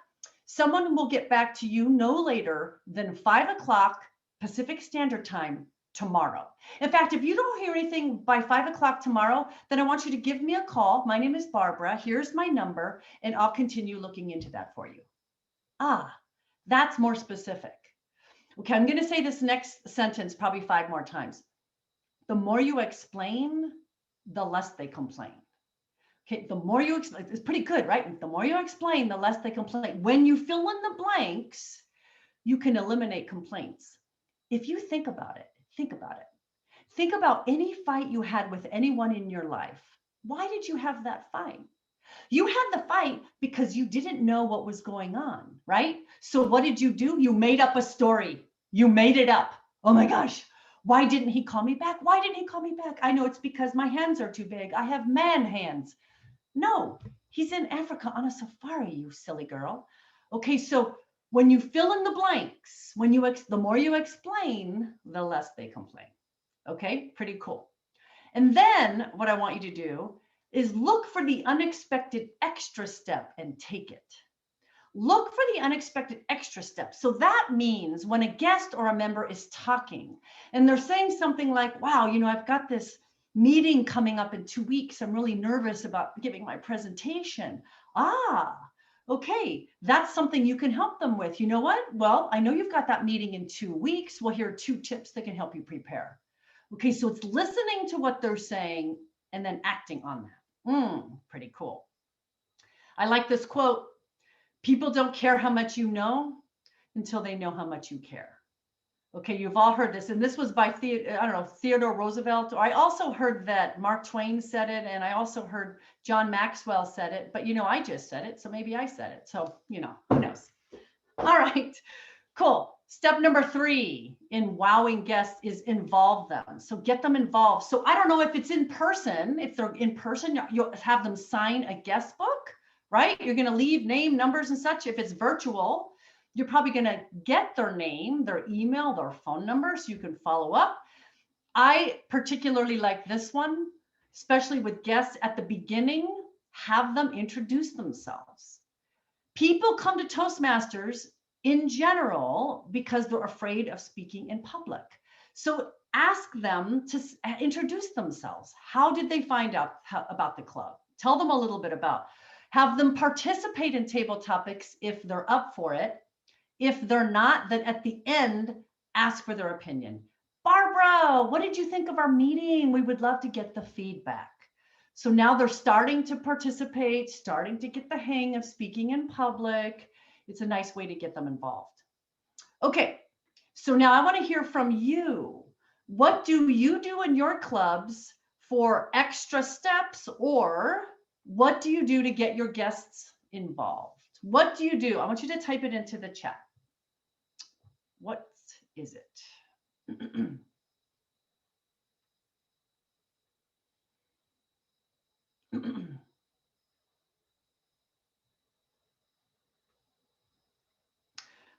Someone will get back to you no later than 5 o'clock Pacific Standard Time tomorrow. In fact, if you don't hear anything by 5 o'clock tomorrow, then I want you to give me a call. My name is Barbara. Here's my number, and I'll continue looking into that for you. Ah, that's more specific. Okay, I'm going to say this next sentence probably 5 more times. The more you explain, the less they complain. Okay, the more you explain, it's pretty good, right? The more you explain, the less they complain. When you fill in the blanks, you can eliminate complaints. If you think about it, think about it. Think about any fight you had with anyone in your life. Why did you have that fight? You had the fight because you didn't know what was going on, right? So what did you do? You made up a story. You made it up. Oh my gosh, why didn't he call me back? Why didn't he call me back? I know it's because my hands are too big. I have man hands. No, he's in Africa on a safari, you silly girl. Okay, so when you fill in the blanks, the more you explain, the less they complain. Okay, pretty cool. And then what I want you to do is look for the unexpected extra step and take it. Look for the unexpected extra step. So that means when a guest or a member is talking and they're saying something like, wow, you know, I've got this meeting coming up in 2 weeks. I'm really nervous about giving my presentation. Ah, okay, that's something you can help them with. You know what? Well, I know you've got that meeting in 2 weeks. Well, here are 2 tips that can help you prepare. Okay, so it's listening to what they're saying and then acting on that. Pretty cool. I like this quote. People don't care how much you know until they know how much you care. Okay, you've all heard this, and this was by Theodore Roosevelt. I also heard that Mark Twain said it, and I also heard John Maxwell said it, but you know, I just said it, so maybe I said it. So, you know, who knows? All right, cool. Step number 3 in wowing guests is involve them. So get them involved. So I don't know if it's in person. If they're in person, you'll have them sign a guest book, right? You're going to leave name, numbers, and such. If it's virtual, you're probably going to get their name, their email, their phone number, so you can follow up. I particularly like this one, especially with guests at the beginning, have them introduce themselves. People come to Toastmasters in general because they're afraid of speaking in public. So ask them to introduce themselves. How did they find out about the club? Tell them a little bit about. Have them participate in table topics if they're up for it. If they're not, then at the end, ask for their opinion. Barbara, what did you think of our meeting? We would love to get the feedback. So now they're starting to participate, starting to get the hang of speaking in public. It's a nice way to get them involved. Okay, so now I want to hear from you. What do you do in your clubs for extra steps, or what do you do to get your guests involved? What do you do? I want you to type it into the chat. What is it?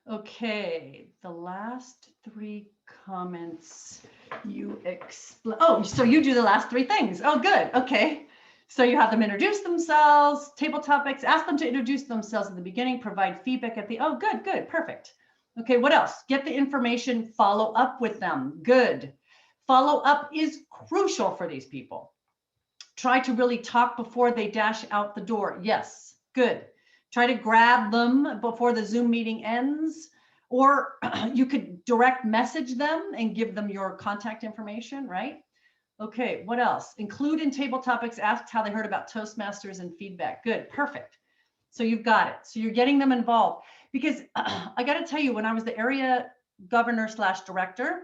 Okay, the last 3 comments you explain. Oh, so you do the last 3 things. Oh, good. Okay. So you have them introduce themselves, table topics, ask them to introduce themselves at the beginning, provide feedback at the, oh, good, good, perfect. Okay, what else? Get the information, follow up with them. Good. Follow up is crucial for these people. Try to really talk before they dash out the door. Yes, good. Try to grab them before the Zoom meeting ends, or you could direct message them and give them your contact information, right? Okay, what else? Include in table topics, ask how they heard about Toastmasters and feedback. Good, perfect. So you've got it. So you're getting them involved, because I got to tell you, when I was the area governor / director,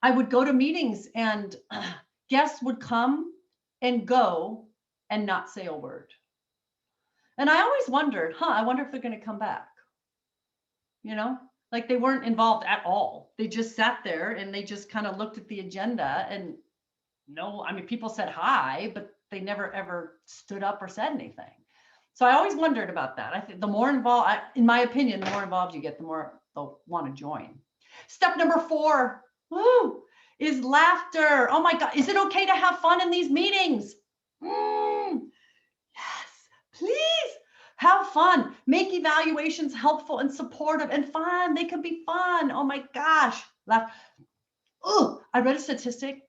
I would go to meetings and guests would come and go and not say a word. And I always wondered, I wonder if they're going to come back. You know, like they weren't involved at all. They just sat there and they just kind of looked at the agenda, and no, I mean, people said hi, but they never ever stood up or said anything. So I always wondered about that. I think the more involved, in my opinion, the more involved you get, the more they'll want to join. Step number 4, is laughter. Oh my God, is it okay to have fun in these meetings? Yes, please have fun. Make evaluations helpful and supportive and fun. They could be fun. Oh my gosh, laugh. I read a statistic,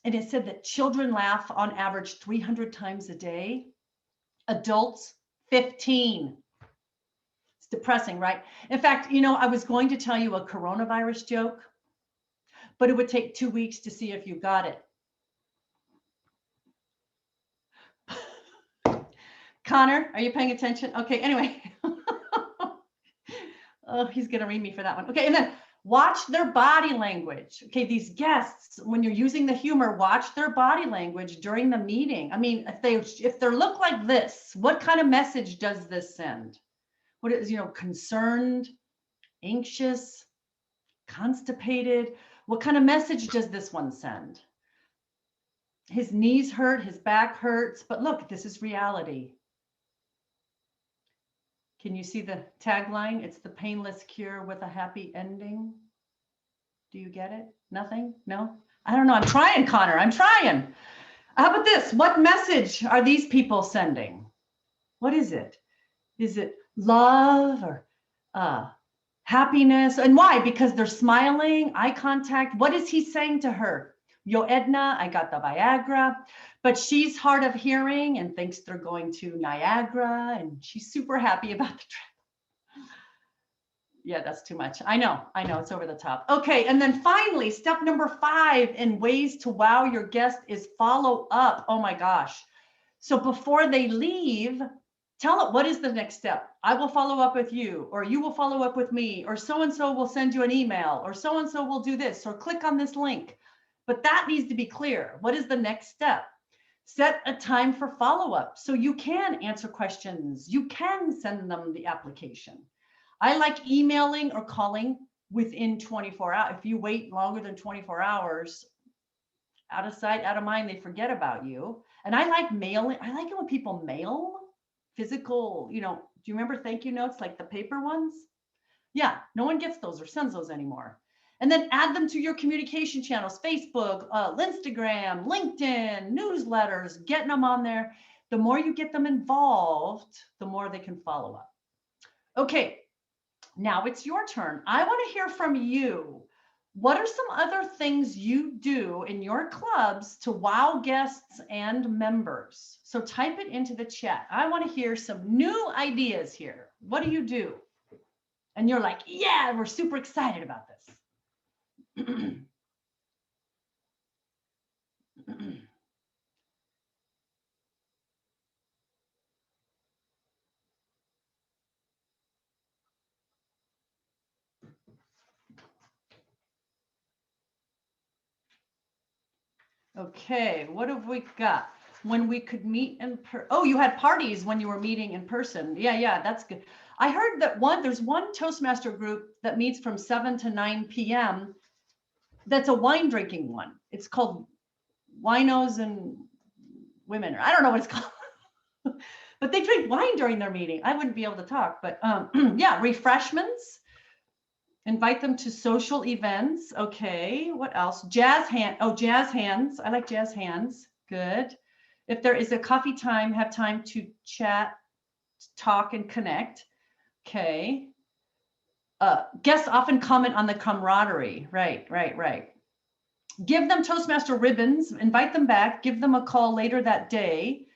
and it said that children laugh on average 300 times a day. Adults, 15. It's depressing, right? In fact, you know, I was going to tell you a coronavirus joke, but it would take 2 weeks to see if you got it. Connor, are you paying attention? Okay, anyway. Oh, he's going to read me for that one. Okay, and then watch their body language. Okay, these guests, when you're using the humor, watch their body language during the meeting. I mean, if they look like this, what kind of message does this send? What is, concerned, anxious, constipated? What kind of message does this one send? His knees hurt, his back hurts, but look, this is reality. Can you see the tagline? It's the painless cure with a happy ending. Do you get it? Nothing? No? I don't know. I'm trying, Connor. I'm trying. How about this? What message are these people sending? What is it? Is it love or happiness? And why? Because they're smiling, eye contact. What is he saying to her? Yo, Edna, I got the Viagra, but she's hard of hearing and thinks they're going to Niagara, and she's super happy about the trip. Yeah, that's too much. I know, it's over the top. Okay, and then finally, step number 5 in ways to wow your guest is follow up. Oh my gosh. So before they leave, tell it, what is the next step? I will follow up with you, or you will follow up with me, or so-and-so will send you an email, or so-and-so will do this, or click on this link. But that needs to be clear. What is the next step? Set a time for follow-up so you can answer questions. You can send them the application. I like emailing or calling within 24 hours. If you wait longer than 24 hours, out of sight, out of mind, they forget about you. And I like mailing. I like it when people mail physical, do you remember thank you notes, like the paper ones? Yeah, no one gets those or sends those anymore. And then add them to your communication channels, Facebook, Instagram, LinkedIn, newsletters, getting them on there. The more you get them involved, the more they can follow up. Okay, now it's your turn. I want to hear from you. What are some other things you do in your clubs to wow guests and members? So type it into the chat. I want to hear some new ideas here. What do you do? And you're like, yeah, we're super excited about this. Okay, what have we got? When we could meet in person. Oh, you had parties when you were meeting in person. Yeah, that's good. I heard that there's one Toastmaster group that meets from 7 to 9 p.m. That's a wine drinking one. It's called Winos and Women, or I don't know what it's called. But they drink wine during their meeting. I wouldn't be able to talk, but yeah, refreshments. Invite them to social events. Okay, what else? Jazz hands. I like jazz hands. Good. If there is a coffee time, have time to chat, talk, and connect. Okay. Guests often comment on the camaraderie. Right. Give them Toastmaster ribbons, invite them back, give them a call later that day,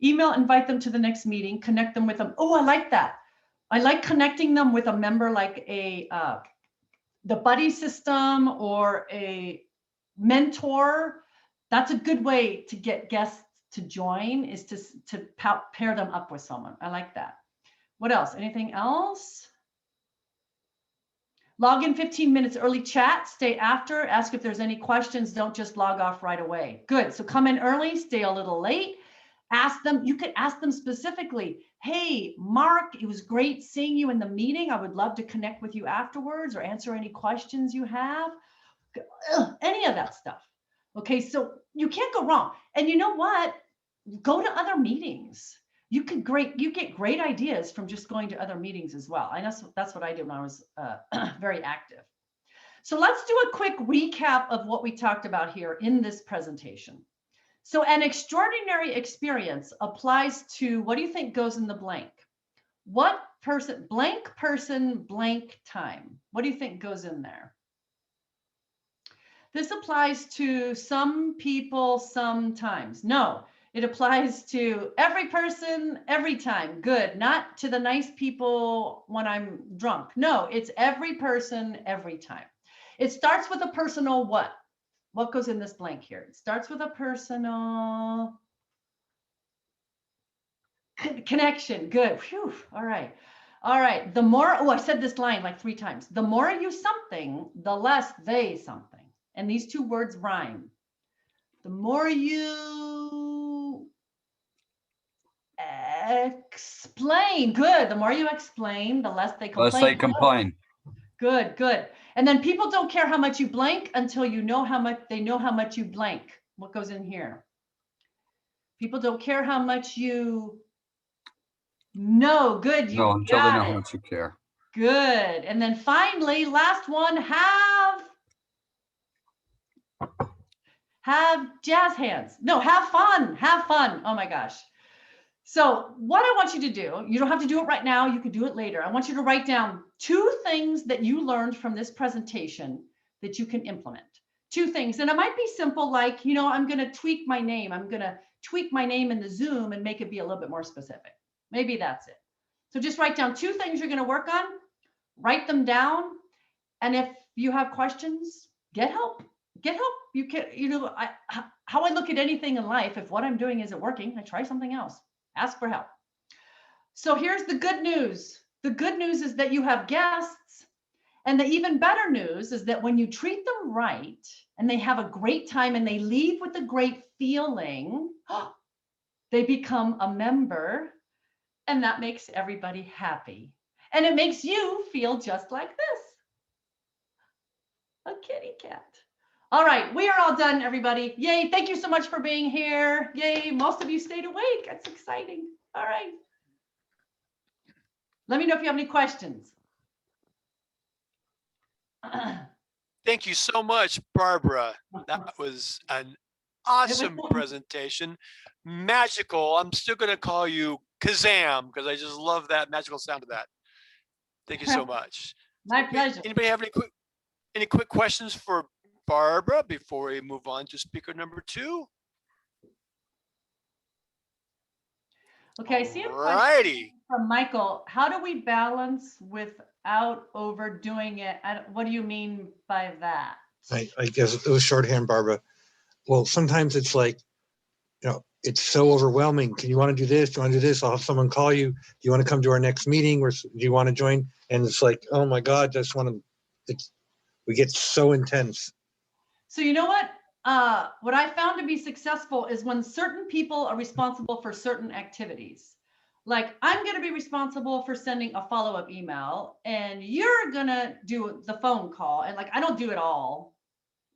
email, invite them to the next meeting, connect them with them. Oh, I like that. I like connecting them with a member like the buddy system or a mentor. That's a good way to get guests to join, is to pair them up with someone. I like that. What else? Anything else? Log in 15 minutes early, chat, stay after, ask if there's any questions. Don't just log off right away. Good. So come in early, stay a little late. Ask them, you could ask them specifically, hey, Mark, it was great seeing you in the meeting. I would love to connect with you afterwards or answer any questions you have. Any of that stuff. Okay, so you can't go wrong. And you know what? Go to other meetings. You get great ideas from just going to other meetings as well. I know that's what I did when I was very active. So let's do a quick recap of what we talked about here in this presentation. So an extraordinary experience applies to, what do you think goes in the blank? What person, blank time. What do you think goes in there? This applies to some people sometimes. No, it applies to every person, every time. Good. Not to the nice people when I'm drunk. No, it's every person, every time. It starts with a personal what? What goes in this blank here? It starts with a personal connection. Good. Whew. All right. All right. The more, oh, I said this line like 3 times. The more you something, the less they something. And these 2 words rhyme. The more you explain, good. The more you explain, the less they complain. Less they complain. Good, good. And then people don't care how much you blank until you know how much they know how much you blank. What goes in here? People don't care how much you know. Good. You No, until they know got how it. much you care. Good. And then finally, last one, have jazz hands. No, have fun. Have fun. Oh my gosh. So what I want you to do, you don't have to do it right now. You can do it later. I want you to write down 2 things that you learned from this presentation that you can implement. 2 things. And it might be simple, like, you know, I'm going to tweak my name. I'm going to tweak my name in the Zoom and make it be a little bit more specific. Maybe that's it. So just write down 2 things you're going to work on, write them down. And if you have questions, get help. Get help. You can, you know, how I look at anything in life, if what I'm doing isn't working, I try something else. Ask for help. So here's the good news. The good news is that you have guests. And the even better news is that when you treat them right and they have a great time and they leave with a great feeling, they become a member, and that makes everybody happy. And it makes you feel just like this. A kitty cat. All right, we are all done, everybody. Yay, thank you so much for being here. Yay, most of you stayed awake. That's exciting. All right. Let me know if you have any questions. Thank you so much, Barbara. That was an awesome presentation. Magical. I'm still going to call you Khozam because I just love that magical sound of that. Thank you so much. My pleasure. Anybody have any quick questions for Barbara before we move on to speaker number 2? Okay, I see a question Alrighty. from Michael. How do we balance without overdoing it? What do you mean by that? I guess it was shorthand, Barbara. Well, sometimes it's like, you know, it's so overwhelming. Can you want to do this? Do you want to do this? I'll have someone call you. Do you want to come to our next meeting? Or do you want to join? And it's like, oh my God, I just want to, we get so intense. So you know what? What I found to be successful is when certain people are responsible for certain activities. Like, I'm going to be responsible for sending a follow-up email, and you're going to do the phone call. And like, I don't do it all,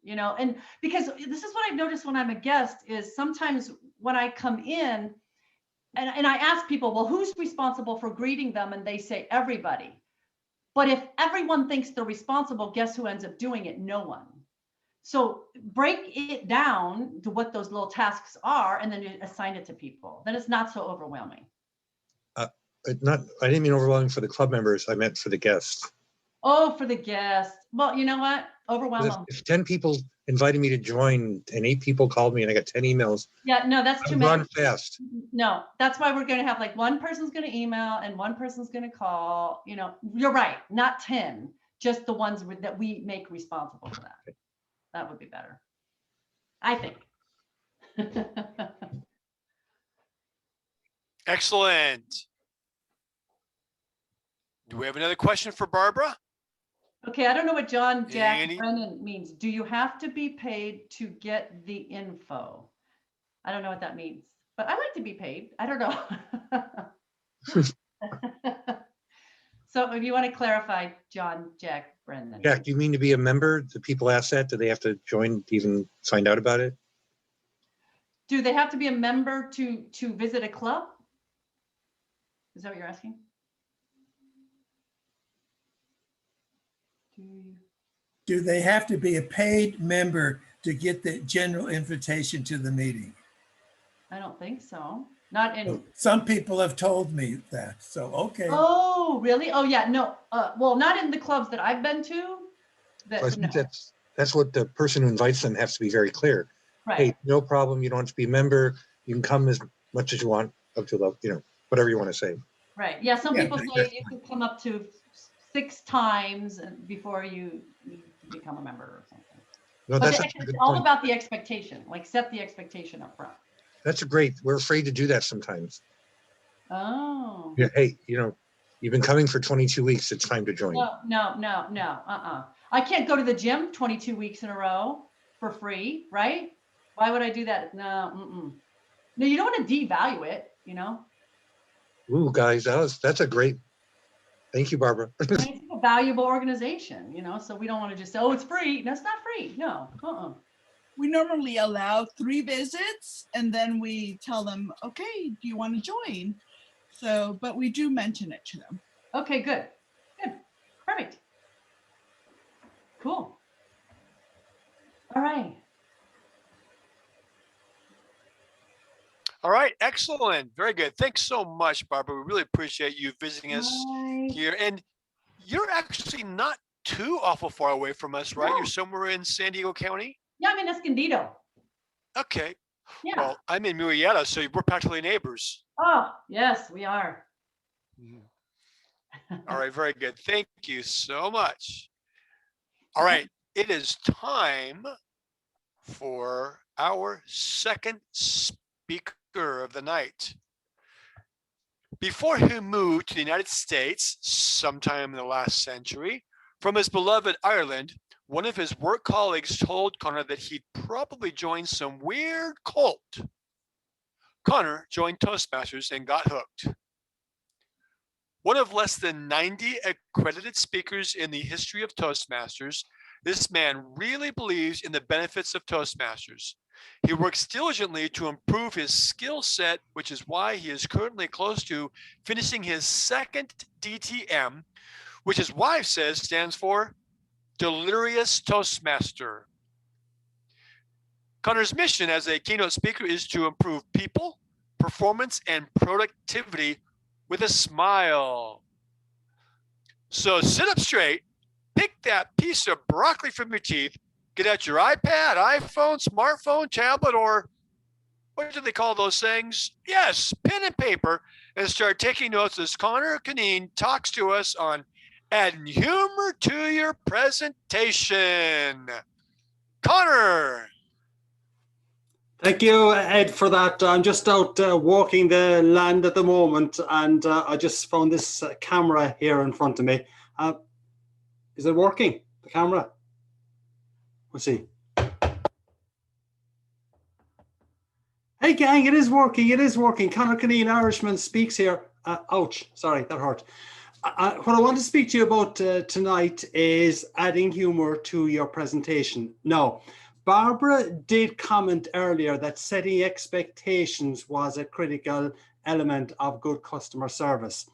you know, and because this is what I've noticed when I'm a guest is sometimes when I come in and I ask people, well, who's responsible for greeting them? And they say everybody. But if everyone thinks they're responsible, guess who ends up doing it? No one. So break it down to what those little tasks are, and then you assign it to people. Then it's not so overwhelming. I didn't mean overwhelming for the club members. I meant for the guests. Oh, for the guests. Well, you know what? Overwhelm them. If 10 people invited me to join and 8 people called me and I got 10 emails, Yeah, no, that's too I'd many. run fast. No, that's why we're gonna have like one person's gonna email and one person's gonna call. You know, you're right, not 10, just the ones that we make responsible for that. That would be better, I think. Excellent. Do we have another question for Barbara? Okay, I don't know what John Jack Any- Brennan means. Do you have to be paid to get the info? I don't know what that means, but I like to be paid. I don't know. So if you want to clarify, John Jack Brennan. Jack, do you mean to be a member? Do people ask that? Do they have to join to even find out about it? Do they have to be a member to visit a club? Is that what you're asking? Do they have to be a paid member to get the general invitation to the meeting? I don't think so. Not in. Some people have told me that, so okay. Oh, really? Oh, yeah, no. Well, not in the clubs that I've been to. So I think No. that's what the person who invites them has to be very clear. Right, Hey, no problem. You don't have to be a member. You can come as much as you want up to the, whatever you want to say. right. Yeah, some Yeah, people say exactly. you can come up to 6 times before you become a member or something. No, But that's it's a good all point. about the expectation, like set the expectation up front. That's a great. We're afraid to do that sometimes. Oh. Yeah. Hey, you've been coming for 22 weeks. It's time to join. No. I can't go to the gym 22 weeks in a row for free, right? Why would I do that? No, No, you don't want to devalue it, Ooh, guys, that's a great. Thank you, Barbara. It's a valuable organization, so we don't want to just say, oh, it's free. No, it's not free. No, We normally allow 3 visits and then we tell them, okay, do you want to join? So, but we do mention it to them. Okay, good. Perfect. Cool. All right. All right, excellent. Very good. Thanks so much, Barbara. We really appreciate you visiting us Bye. here. And you're actually not too awful far away from us, right? No. You're somewhere in San Diego County? Yeah, I'm in Escondido. Okay. Yeah. Well, I'm in Murrieta, so we're practically neighbors. Oh, yes, we are. All right, very good. Thank you so much. All right, it is time for our second speaker of the night. Before he moved to the United States sometime in the last century, from his beloved Ireland, one of his work colleagues told Conor that he'd probably join some weird cult. Conor joined Toastmasters and got hooked. One of less than 90 accredited speakers in the history of Toastmasters, this man really believes in the benefits of Toastmasters. He works diligently to improve his skill set, which is why he is currently close to finishing his second DTM, which his wife says stands for Delirious Toastmaster. Conor's mission as a keynote speaker is to improve people, performance, and productivity with a smile. So sit up straight, pick that piece of broccoli from your teeth, get out your iPad, iPhone, smartphone, tablet, or what do they call those things? Yes, pen and paper, and start taking notes as Conor Cunneen talks to us on adding humor to your presentation. Conor. Thank you, Ed, for that. I'm just out walking the land at the moment, and I just found this camera here in front of me. Is it working, the camera? Let's see. Hey, gang, it is working. It is working. Conor Cunneen, IrishmanSpeaks here. Ouch, sorry, that hurt. What I want to speak to you about tonight is adding humor to your presentation. Now, Barbara did comment earlier that setting expectations was a critical element of good customer service.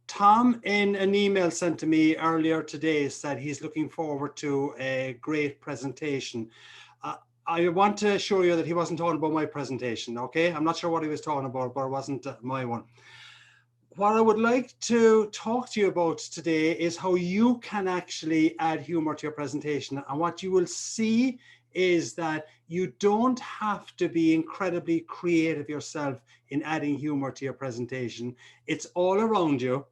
Tom, in an email sent to me earlier today, said he's looking forward to a great presentation. I want to assure you that he wasn't talking about my presentation, okay? I'm not sure what he was talking about, but it wasn't my one. what I would like to talk to you about today is how you can actually add humor to your presentation. And what you will see is that you don't have to be incredibly creative yourself in adding humor to your presentation. It's all around you.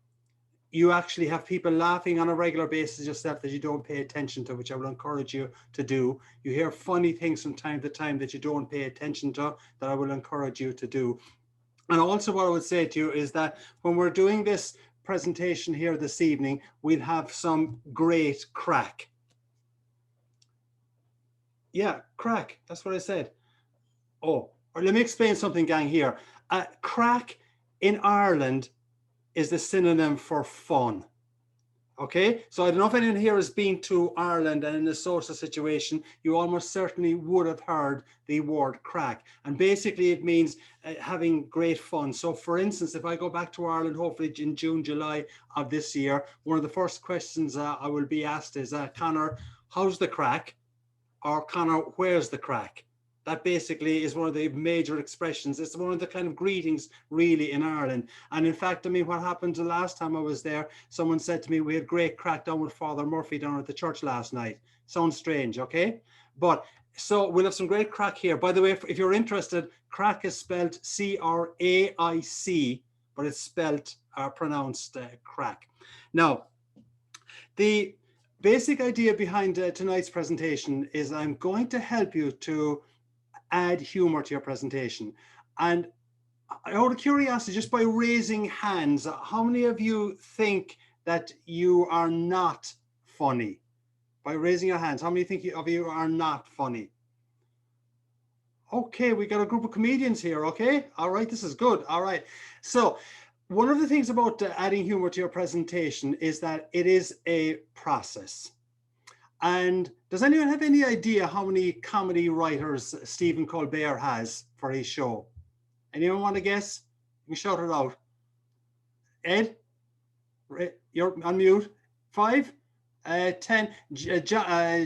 You actually have people laughing on a regular basis yourself that you don't pay attention to, which I will encourage you to do. You hear funny things from time to time that you don't pay attention to, that I will encourage you to do. And also what I would say to you is that when we're doing this presentation here this evening, we'll have some great crack. Yeah, crack, that's what I said. Oh, or let me explain something, gang, here. Crack in Ireland is the synonym for fun. Okay, so I don't know if anyone here has been to Ireland and in a social situation, you almost certainly would have heard the word crack. And basically it means having great fun. So for instance, if I go back to Ireland, hopefully in June, July of this year, one of the first questions I will be asked is, Conor, how's the crack? Or Conor, where's the crack? That basically is one of the major expressions. It's one of the kind of greetings really in Ireland. And in fact, I mean, what happened the last time I was there, someone said to me, we had great crack down with Father Murphy down at the church last night. Sounds strange, okay? But so we'll have some great crack here. By the way, if you're interested, crack is spelled C-R-A-I-C, but it's spelled pronounced crack. Now, the basic idea behind tonight's presentation is I'm going to help you to add humor to your presentation. And out of curiosity, just by raising hands, how many of you think that you are not funny? By raising your hands, how many of you are not funny? Okay, we got a group of comedians here, okay? All right, this is good, all right. So one of the things about adding humor to your presentation is that it is a process. And does anyone have any idea how many comedy writers Stephen Colbert has for his show? Anyone want to guess? You can shout it out. Ed, you're on mute. 5, 10.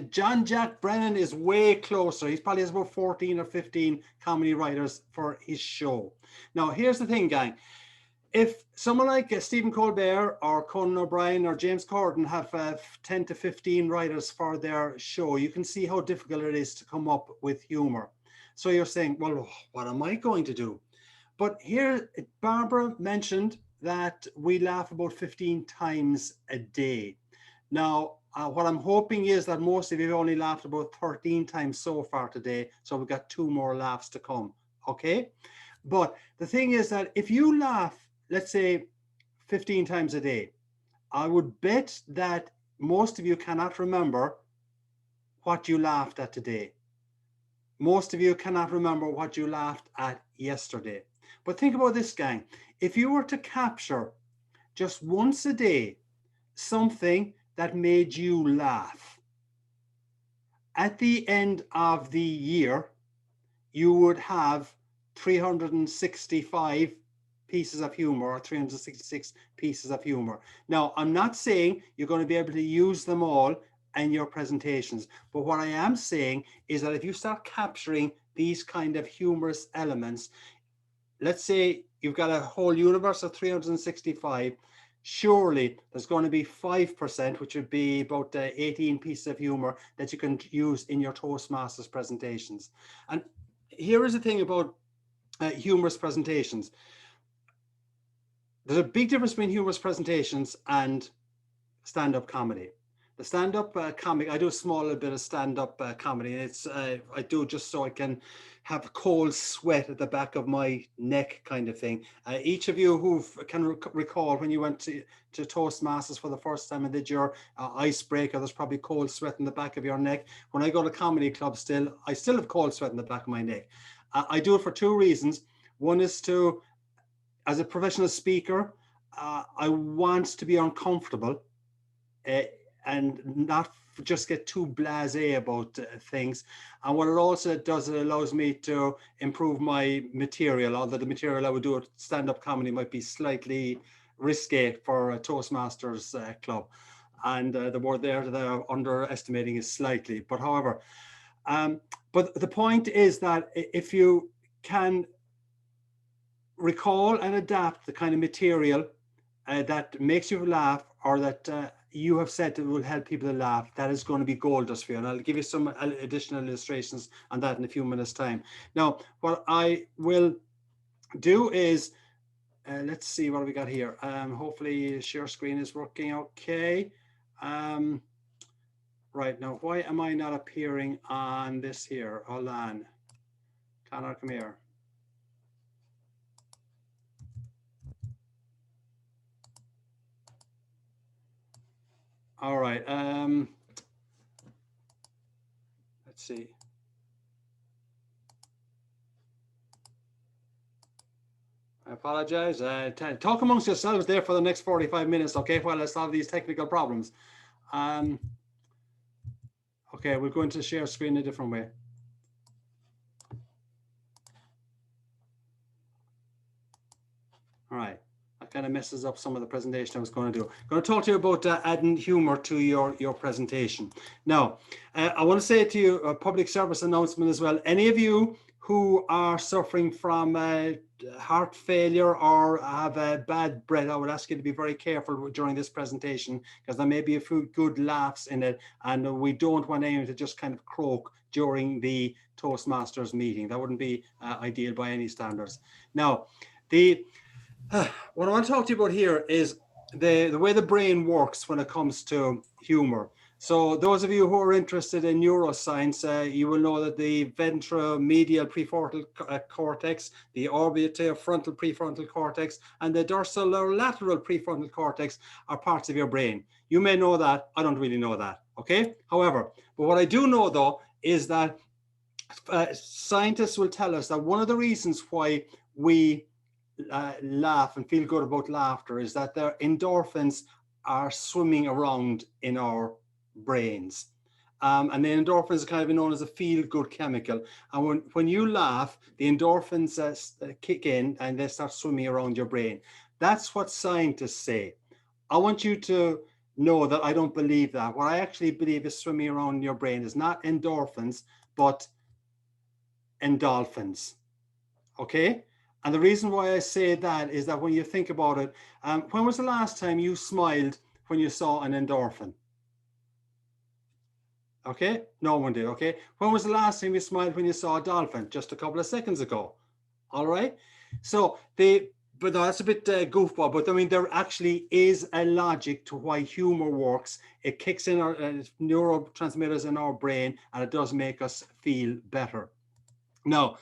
John Jack Brennan is way closer. He probably has about 14 or 15 comedy writers for his show. Now, here's the thing, gang. If someone like Stephen Colbert or Conan O'Brien or James Corden have 10 to 15 writers for their show, you can see how difficult it is to come up with humor. So you're saying, well, what am I going to do? But here, Barbara mentioned that we laugh about 15 times a day. Now, what I'm hoping is that most of you have only laughed about 13 times so far today. So we've got 2 more laughs to come, okay? But the thing is that if you laugh, let's say 15 times a day, I would bet that most of you cannot remember what you laughed at today. Most of you cannot remember what you laughed at yesterday. But think about this, gang. If you were to capture just once a day something that made you laugh, at the end of the year, you would have 365 pieces of humor, or 366 pieces of humor. Now, I'm not saying you're going to be able to use them all in your presentations, but what I am saying is that if you start capturing these kind of humorous elements, let's say you've got a whole universe of 365, surely there's going to be 5%, which would be about 18 pieces of humor that you can use in your Toastmasters presentations. And here is the thing about humorous presentations. There's a big difference between humorous presentations and stand-up comedy. The stand-up comic, I do a small bit of stand-up comedy, and it's I do just so I can have a cold sweat at the back of my neck kind of thing. Each of you who can recall when you went to Toastmasters for the first time and did your icebreaker, there's probably cold sweat in the back of your neck. When I go to comedy club I still have cold sweat in the back of my neck. I do it for 2 reasons. One is to, as a professional speaker, I want to be uncomfortable and not just get too blasé about things. And what it also does, it allows me to improve my material, although the material I would do at stand-up comedy might be slightly risque for a Toastmasters club. And the word there that I'm underestimating is slightly, but however. But the point is that if you can recall and adapt the kind of material that makes you laugh, or that you have said that will help people to laugh, that is going to be gold dust for you. And I'll give you some additional illustrations on that in a few minutes' time. Now, what I will do is, let's see what we got here. Hopefully share screen is working okay. Right, now, why am I not appearing on this here? Hold on. Conor, come here. All right, let's see. I apologize. Talk amongst yourselves there for the next 45 minutes, okay, while I solve these technical problems. Okay, we're going to share screen a different way. All right, that kind of messes up some of the presentation I was going to do. I'm going to talk to you about adding humor to your presentation. Now, I want to say to you a public service announcement as well. Any of you who are suffering from heart failure or have a bad breath, I would ask you to be very careful during this presentation, because there may be a few good laughs in it, and we don't want anyone to just kind of croak during the Toastmasters meeting. That wouldn't be ideal by any standards. Now, what I want to talk to you about here is the way the brain works when it comes to humor. So those of you who are interested in neuroscience, you will know that the ventromedial prefrontal cortex, the orbital frontal prefrontal cortex, and the dorsal or lateral prefrontal cortex are parts of your brain. You may know that. I don't really know that. Okay. However, but what I do know though is that scientists will tell us that one of the reasons why we laugh and feel good about laughter is that their endorphins are swimming around in our brains. And the endorphins are kind of known as a feel-good chemical. And when you laugh, the endorphins kick in and they start swimming around your brain. That's what scientists say. I want you to know that I don't believe that. What I actually believe is swimming around in your brain is not endorphins, but endorphins. Okay? And the reason why I say that is that when you think about it, when was the last time you smiled when you saw an endorphin? Okay, no one did. Okay, when was the last time you smiled when you saw a dolphin? Just a couple of seconds ago. All right, so but no, that's a bit goofball, but I mean, there actually is a logic to why humor works. It kicks in our neurotransmitters in our brain, and it does make us feel better. Now,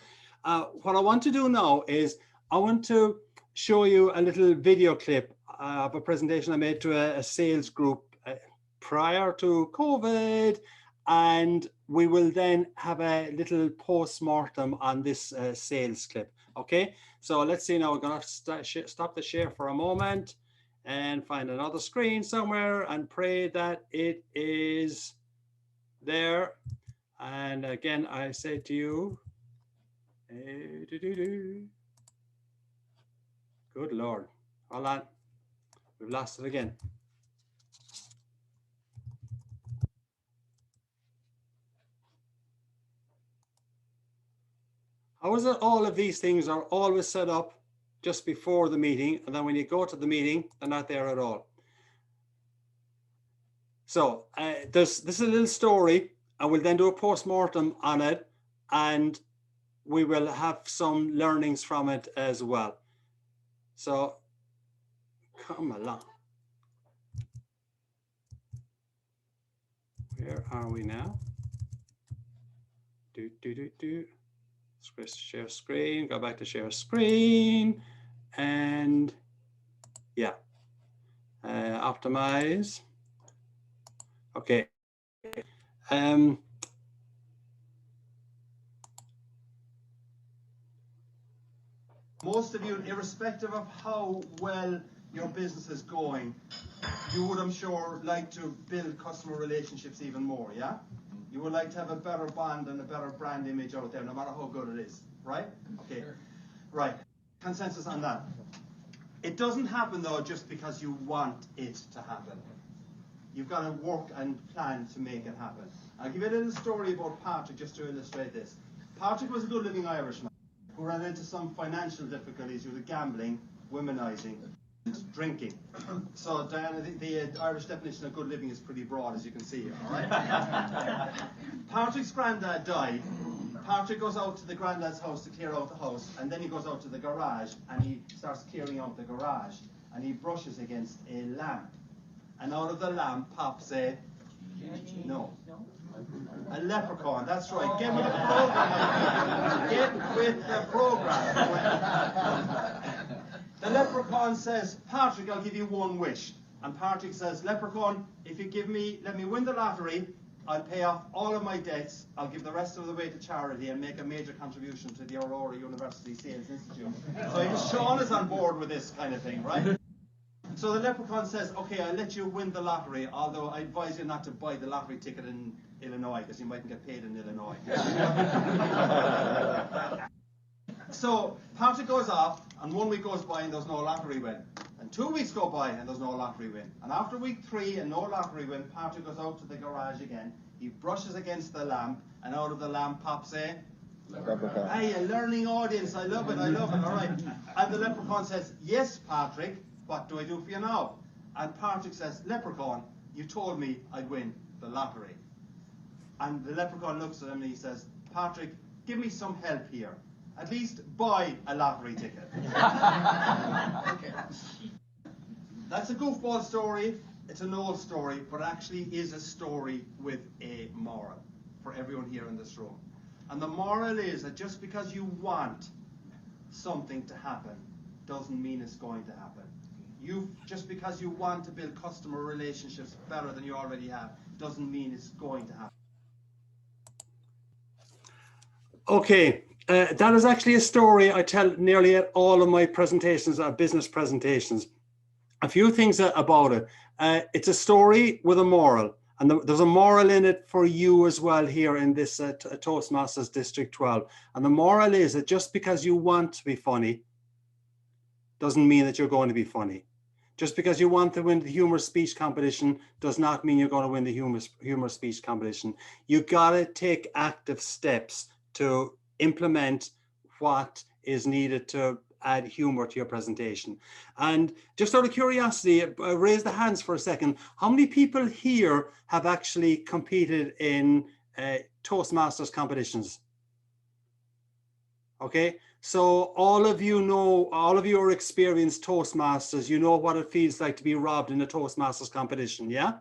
what I want to do now is I want to show you a little video clip of a presentation I made to a sales group prior to COVID, and we will then have a little post-mortem on this sales clip. Okay, so let's see now. We're going to stop the share for a moment and find another screen somewhere and pray that it is there. And again, I say to you, good Lord, hold on, we've lost it again. How is it all of these things are always set up just before the meeting, and then when you go to the meeting, they're not there at all? So this is a little story, and we'll then do a post-mortem on it, and we will have some learnings from it as well. So come along. Where are we now? Share screen, go back to share screen, and yeah, optimize. Okay. Most of you, irrespective of how well your business is going, you would, I'm sure, like to build customer relationships even more, yeah? You would like to have a better bond and a better brand image out there, no matter how good it is, right? Okay, sure. Right, consensus on that. It doesn't happen though just because you want it to happen. You've got to work and plan to make it happen. I'll give you a little story about Patrick just to illustrate this. Patrick was a good-living Irishman who ran into some financial difficulties due to gambling, womanizing, drinking. So Diana, the Irish definition of good living is pretty broad, as you can see, all right? Patrick's granddad died. Patrick goes out to the granddad's house to clear out the house, and then he goes out to the garage and he starts clearing out the garage, and he brushes against a lamp, and out of the lamp pops a leprechaun. That's right. Get with the program. Get with the program. The leprechaun says, Patrick, I'll give you one wish. And Patrick says, leprechaun, if you let me win the lottery, I'll pay off all of my debts. I'll give the rest of the way to charity and make a major contribution to the Aurora University Sales Institute. So Sean is on board with this kind of thing, right? So the leprechaun says, okay, I'll let you win the lottery, although I advise you not to buy the lottery ticket in Illinois, because you mightn't get paid in Illinois. So Patrick goes off, and 1 week goes by and there's no lottery win. And 2 weeks go by and there's no lottery win. And after week 3 and no lottery win, Patrick goes out to the garage again. He brushes against the lamp, and out of the lamp pops a leprechaun. Hey, a learning audience. I love it. I love it. All right. And the leprechaun says, yes, Patrick, what do I do for you now? And Patrick says, leprechaun, you told me I'd win the lottery. And the leprechaun looks at him and he says, Patrick, give me some help here. At least buy a lottery ticket. That's a goofball story. It's an old story, but actually is a story with a moral for everyone here in this room. And the moral is that just because you want something to happen doesn't mean it's going to happen. Just because you want to build customer relationships better than you already have doesn't mean it's going to happen. Okay, that is actually a story I tell nearly at all of my presentations, business presentations. A few things about it. It's a story with a moral, and there's a moral in it for you as well here in this Toastmasters District 12. And the moral is that just because you want to be funny doesn't mean that you're going to be funny. Just because you want to win the humor speech competition does not mean you're going to win the humor speech competition. You got to take active steps to implement what is needed to add humor to your presentation. And just out of curiosity, raise the hands for a second. How many people here have actually competed in Toastmasters competitions? Okay, so all of you are experienced Toastmasters. You know what it feels like to be robbed in a Toastmasters competition, yeah?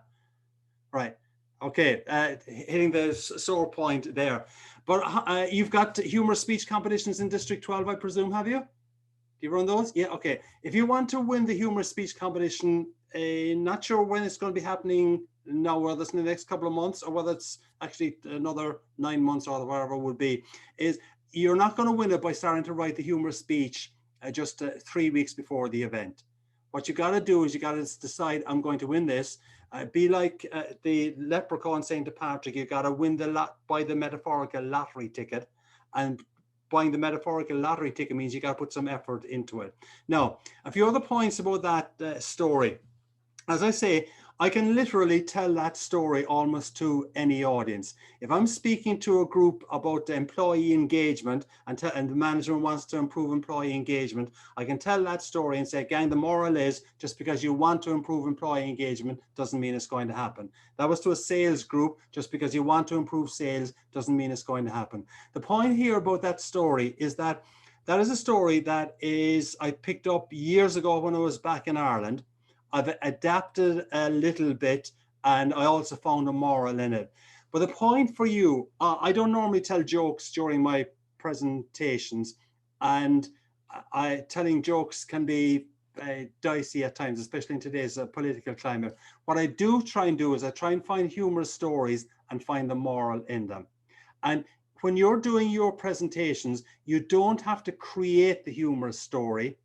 Right, okay, hitting the sore point there. But you've got humor speech competitions in District 12, I presume, have you? Do you run those? Yeah, okay. If you want to win the humor speech competition, not sure when it's going to be happening now, whether it's in the next couple of months or whether it's actually another 9 months or whatever it would be, is you're not going to win it by starting to write the humor speech just 3 weeks before the event. What you got to do is you got to decide, I'm going to win this. Be like the leprechaun saying to Patrick, you got to win buy the metaphorical lottery ticket. And buying the metaphorical lottery ticket means you got to put some effort into it. Now, a few other points about that story. As I say, I can literally tell that story almost to any audience. If I'm speaking to a group about employee engagement and the manager wants to improve employee engagement, I can tell that story and say, gang, the moral is just because you want to improve employee engagement doesn't mean it's going to happen. That was to a sales group. Just because you want to improve sales doesn't mean it's going to happen. The point here about that story is that is a story that I picked up years ago when I was back in Ireland. I've adapted a little bit, and I also found a moral in it. But the point for you, I don't normally tell jokes during my presentations, and telling jokes can be dicey at times, especially in today's political climate. What I do try and do is I try and find humorous stories and find the moral in them. And when you're doing your presentations, you don't have to create the humorous story.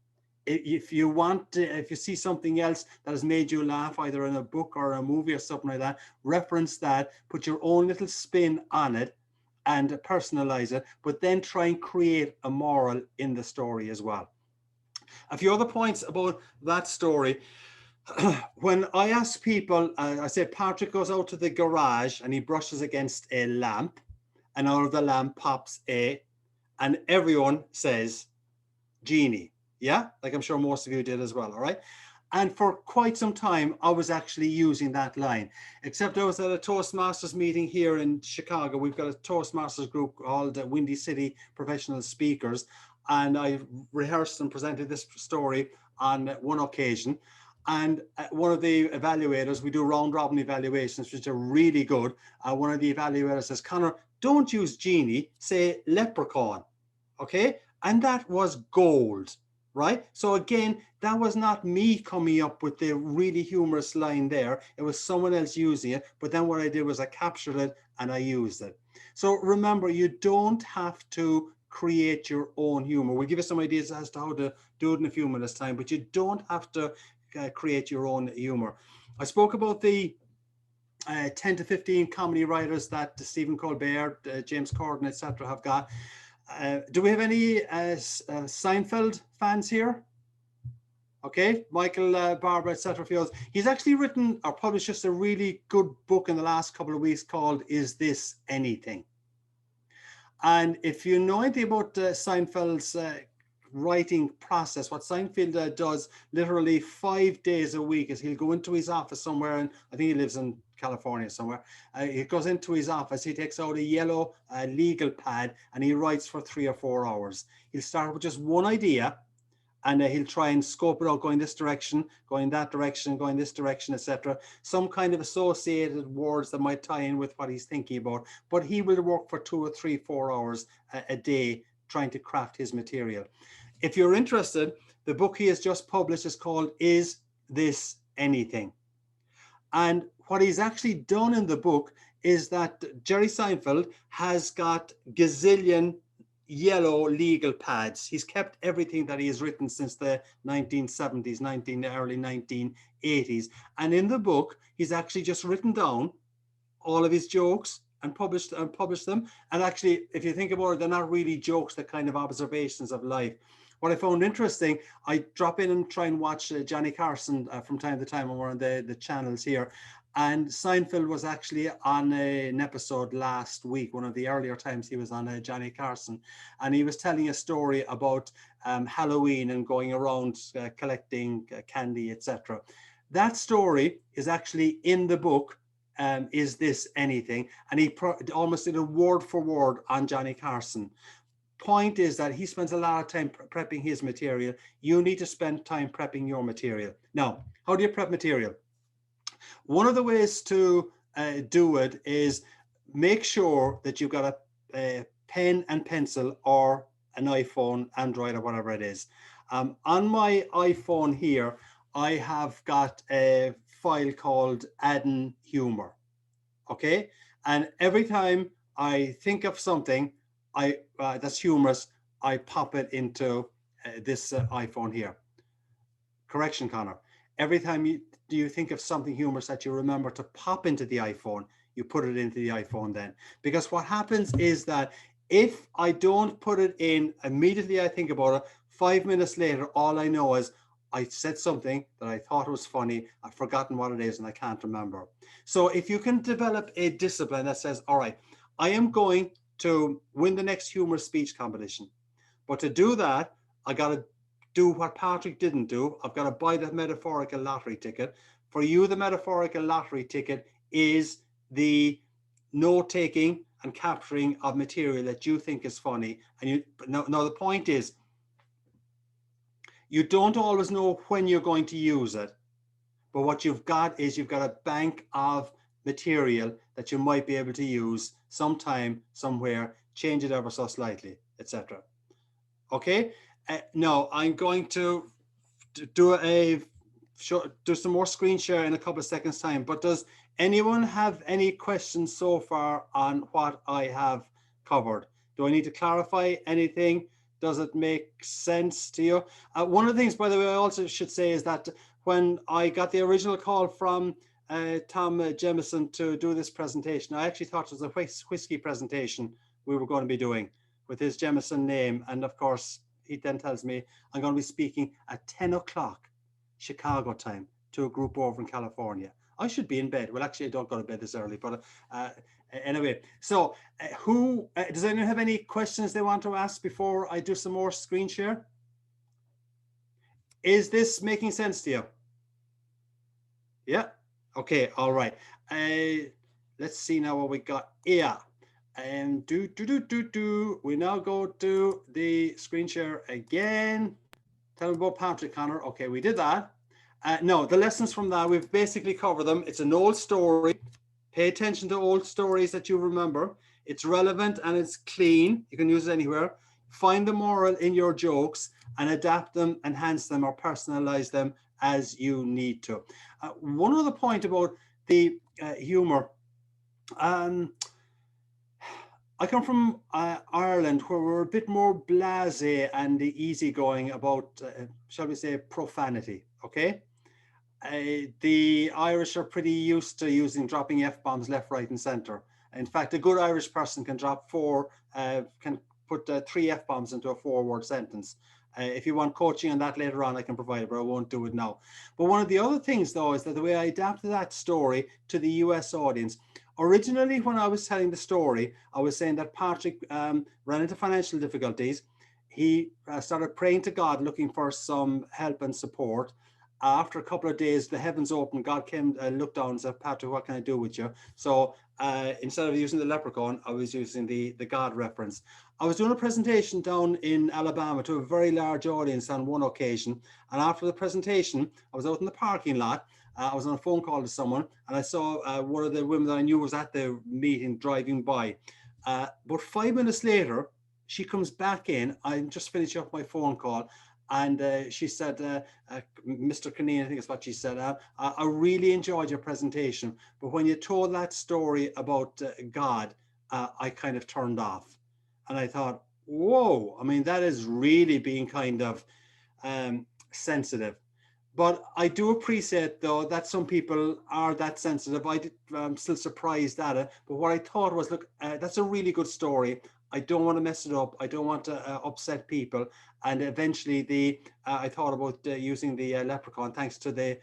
If you see something else that has made you laugh, either in a book or a movie or something like that, reference that, put your own little spin on it and personalize it, but then try and create a moral in the story as well. A few other points about that story. When I ask people, I say Patrick goes out to the garage and he brushes against a lamp, and out of the lamp pops and everyone says, genie. Yeah, like I'm sure most of you did as well, all right? And for quite some time, I was actually using that line, except I was at a Toastmasters meeting here in Chicago. We've got a Toastmasters group called Windy City Professional Speakers. And I rehearsed and presented this story on one occasion. And one of the evaluators, we do round robin evaluations, which are really good. One of the evaluators says, Conor, don't use genie, say leprechaun. Okay. And that was gold. Right? So again, that was not me coming up with the really humorous line there. It was someone else using it. But then what I did was I captured it and I used it. So remember, you don't have to create your own humor. We'll give you some ideas as to how to do it in a few minutes time, but you don't have to create your own humor. I spoke about the 10 to 15 comedy writers that Stephen Colbert, James Corden, etc. have got. Do we have any Seinfeld fans here? Okay, Michael, Barbara, etc. He's actually written or published just a really good book in the last couple of weeks called Is This Anything? And if you know anything about Seinfeld's writing process, what Seinfeld does literally 5 days a week is he'll go into his office somewhere, and I think he lives in California somewhere. He goes into his office, he takes out a yellow legal pad, and he writes for 3 or 4 hours. He'll start with just one idea, and he'll try and scope it out, going this direction, going that direction, going this direction, etc. Some kind of associated words that might tie in with what he's thinking about. But he will work for 2 or 3, 4 hours a day trying to craft his material. If you're interested, the book he has just published is called Is This Anything? And what he's actually done in the book is that Jerry Seinfeld has got gazillion yellow legal pads. He's kept everything that he has written since the 1970s, early 1980s. And in the book, he's actually just written down all of his jokes and published them. And actually, if you think about it, they're not really jokes, they're kind of observations of life. What I found interesting, I drop in and try and watch Johnny Carson from time to time on one of the channels here. And Seinfeld was actually on an episode last week, one of the earlier times he was on Johnny Carson. And he was telling a story about Halloween and going around collecting candy, etc. That story is actually in the book, Is This Anything? And he almost did a word for word on Johnny Carson. Point is that he spends a lot of time prepping his material. You need to spend time prepping your material. Now, how do you prep material? One of the ways to do it is make sure that you've got a pen and pencil or an iPhone, Android, or whatever it is. On my iPhone here, I have got a file called Adden Humur. Okay, and every time I think of something that's humorous, I pop it into this iPhone here. Correction, Conor. Every time you think of something humorous that you remember to pop into the iPhone, you put it into the iPhone then. Because what happens is that if I don't put it in immediately, I think about it, 5 minutes later, all I know is I said something that I thought was funny, I've forgotten what it is, and I can't remember. So if you can develop a discipline that says, all right, I am going to win the next humor speech competition. But to do that, I got to do what Patrick didn't do. I've got to buy the metaphorical lottery ticket. For you, the metaphorical lottery ticket is the note-taking and capturing of material that you think is funny. And now the point is, you don't always know when you're going to use it. But what you've got is you've got a bank of material that you might be able to use sometime, somewhere, change it ever so slightly, etc. Okay, now I'm going to do some more screen share in a couple of seconds time, but does anyone have any questions so far on what I have covered? Do I need to clarify anything? Does it make sense to you? One of the things, by the way, I also should say is that when I got the original call from Tom Jemison to do this presentation, I actually thought it was a whiskey presentation we were going to be doing with his Jemison name. And of course, he then tells me I'm going to be speaking at 10 o'clock Chicago time to a group over in California. I should be in bed. Well, actually, I don't go to bed this early, but anyway. So does anyone have any questions they want to ask before I do some more screen share? Is this making sense to you? Yeah. Okay. All right. Let's see now what we got here. And we now go to the screen share again. Tell me about Patrick, Conor. Okay, we did that. No, the lessons from that, we've basically covered them. It's an old story. Pay attention to old stories that you remember. It's relevant and it's clean. You can use it anywhere. Find the moral in your jokes and adapt them, enhance them, or personalize them as you need to. One other point about the humor. I come from Ireland, where we're a bit more blasé and easygoing about, shall we say, profanity, okay? The Irish are pretty used to dropping F-bombs left, right, and center. In fact, a good Irish person can can put 3 F-bombs into a 4-word sentence. If you want coaching on that later on, I can provide it, but I won't do it now. But one of the other things, though, is that the way I adapted that story to the US audience. Originally, when I was telling the story, I was saying that Patrick ran into financial difficulties. He started praying to God, looking for some help and support. After a couple of days, the heavens opened. God came, looked down and said, Patrick, what can I do with you? So instead of using the leprechaun, I was using the God reference. I was doing a presentation down in Alabama to a very large audience on one occasion. And after the presentation, I was out in the parking lot. I was on a phone call to someone, and I saw one of the women that I knew was at the meeting driving by. But 5 minutes later, she comes back in. I'm just finishing up my phone call, and she said, Mr. Cunneen, I think is what she said, I really enjoyed your presentation, but when you told that story about God, I kind of turned off. And I thought, whoa, I mean, that is really being kind of sensitive. But I do appreciate, though, that some people are that sensitive. I'm still surprised at it. But what I thought was, look, that's a really good story. I don't want to mess it up. I don't want to upset people. And eventually, I thought about using the leprechaun, thanks to the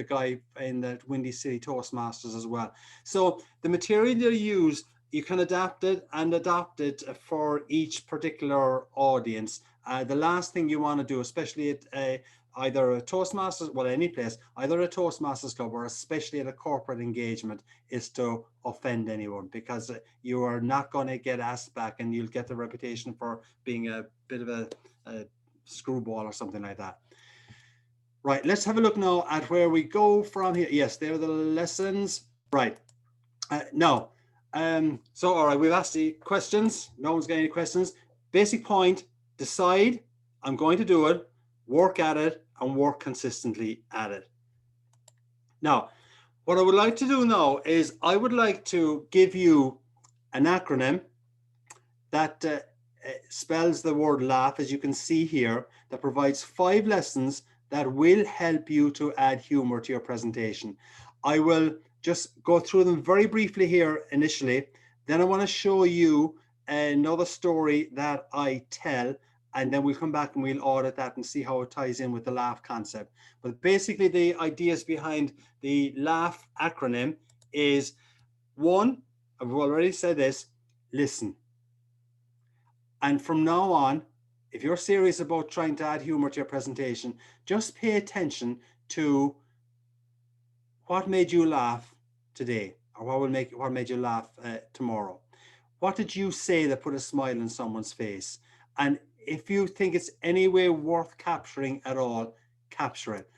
guy in the Windy City Toastmasters as well. So the material you use, you can adapt it and adopt it for each particular audience. The last thing you want to do, especially at either a Toastmasters, well, any place, either a Toastmasters club or especially at a corporate engagement, is to offend anyone, because you are not going to get asked back, and you'll get the reputation for being a bit of a screwball or something like that. Right, let's have a look now at where we go from here. Yes, there are the lessons. Right, now, so all right, we've asked the questions. No one's got any questions. Basic point, decide, I'm going to do it, work at it, and work consistently at it. Now, what I would like to do now is I would like to give you an acronym that spells the word laugh, as you can see here, that provides 5 lessons that will help you to add humor to your presentation. I will just go through them very briefly here initially. Then I want to show you another story that I tell, and then we'll come back and we'll audit that and see how it ties in with the laugh concept. But basically, the ideas behind the laugh acronym is, 1, I've already said this, listen. And from now on, if you're serious about trying to add humor to your presentation, just pay attention to what made you laugh today, or what made you laugh tomorrow. What did you say that put a smile on someone's face? And if you think it's any way worth capturing at all, capture it.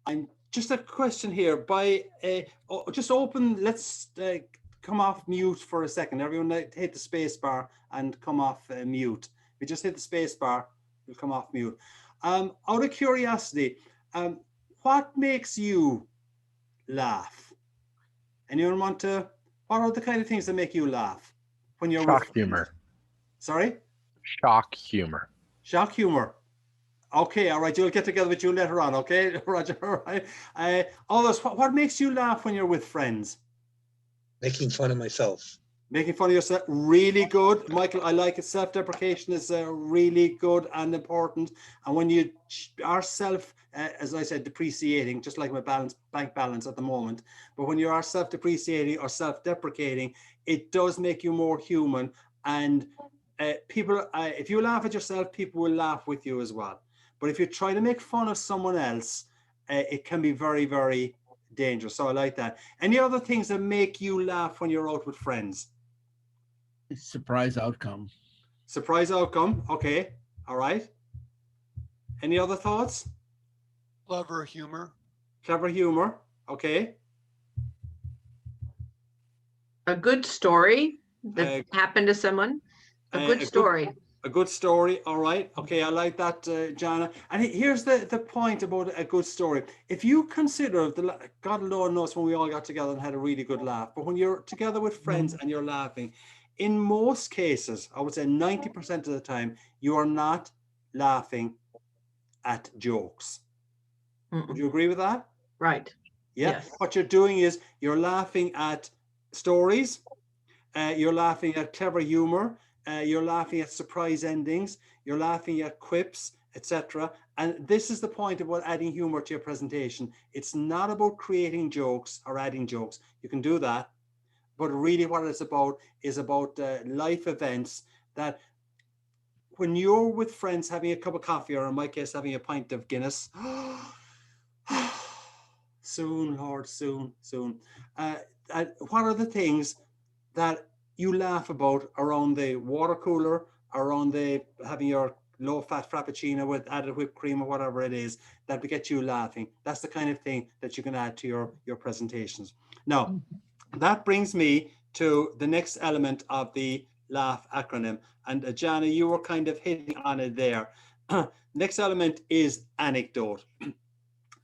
And just a question here, just open, let's come off mute for a second. Everyone hit the space bar and come off mute. If you just hit the space bar, you'll come off mute. Out of curiosity, what makes you laugh? Anyone want to, what are the kind of things that make you laugh when you're Shock humor. Sorry? Shock humor. Shock humor. Okay, all right. You'll get together with you later on, okay, Roger? All right. Others, what makes you laugh when you're with friends? Making fun of myself. Making fun of yourself, really good. Michael, I like it. Self-deprecation is really good and important. And when you are as I said, depreciating, just like my bank balance at the moment, but when you are self-depreciating or self-deprecating, it does make you more human. And people, if you laugh at yourself, people will laugh with you as well. But if you try to make fun of someone else, it can be very, very dangerous. So I like that. Any other things that make you laugh when you're out with friends? Surprise outcome. Surprise outcome. Okay. All right. Any other thoughts? Clever humor. Clever humor. Okay. A good story that happened to someone. A good story. A good story. All right. Okay. I like that, Jana. And here's the point about a good story. If you consider, God alone knows when we all got together and had a really good laugh, but when you're together with friends and you're laughing, in most cases, I would say 90% of the time, you are not laughing at jokes. Would you agree with that? Right. Yeah. Yes. What you're doing is you're laughing at stories, you're laughing at clever humor, you're laughing at surprise endings, you're laughing at quips, etc. And this is the point about adding humor to your presentation. It's not about creating jokes or adding jokes. You can do that, but really what it's about is about life events that when you're with friends having a cup of coffee, or in my case, having a pint of Guinness, soon, Lord, soon. What are the things that you laugh about around the water cooler, around the having your low-fat frappuccino with added whipped cream or whatever it is that would get you laughing? That's the kind of thing that you can add to your presentations. Now, that brings me to the next element of the laugh acronym. And Jana, you were kind of hitting on it there. Next element is anecdote.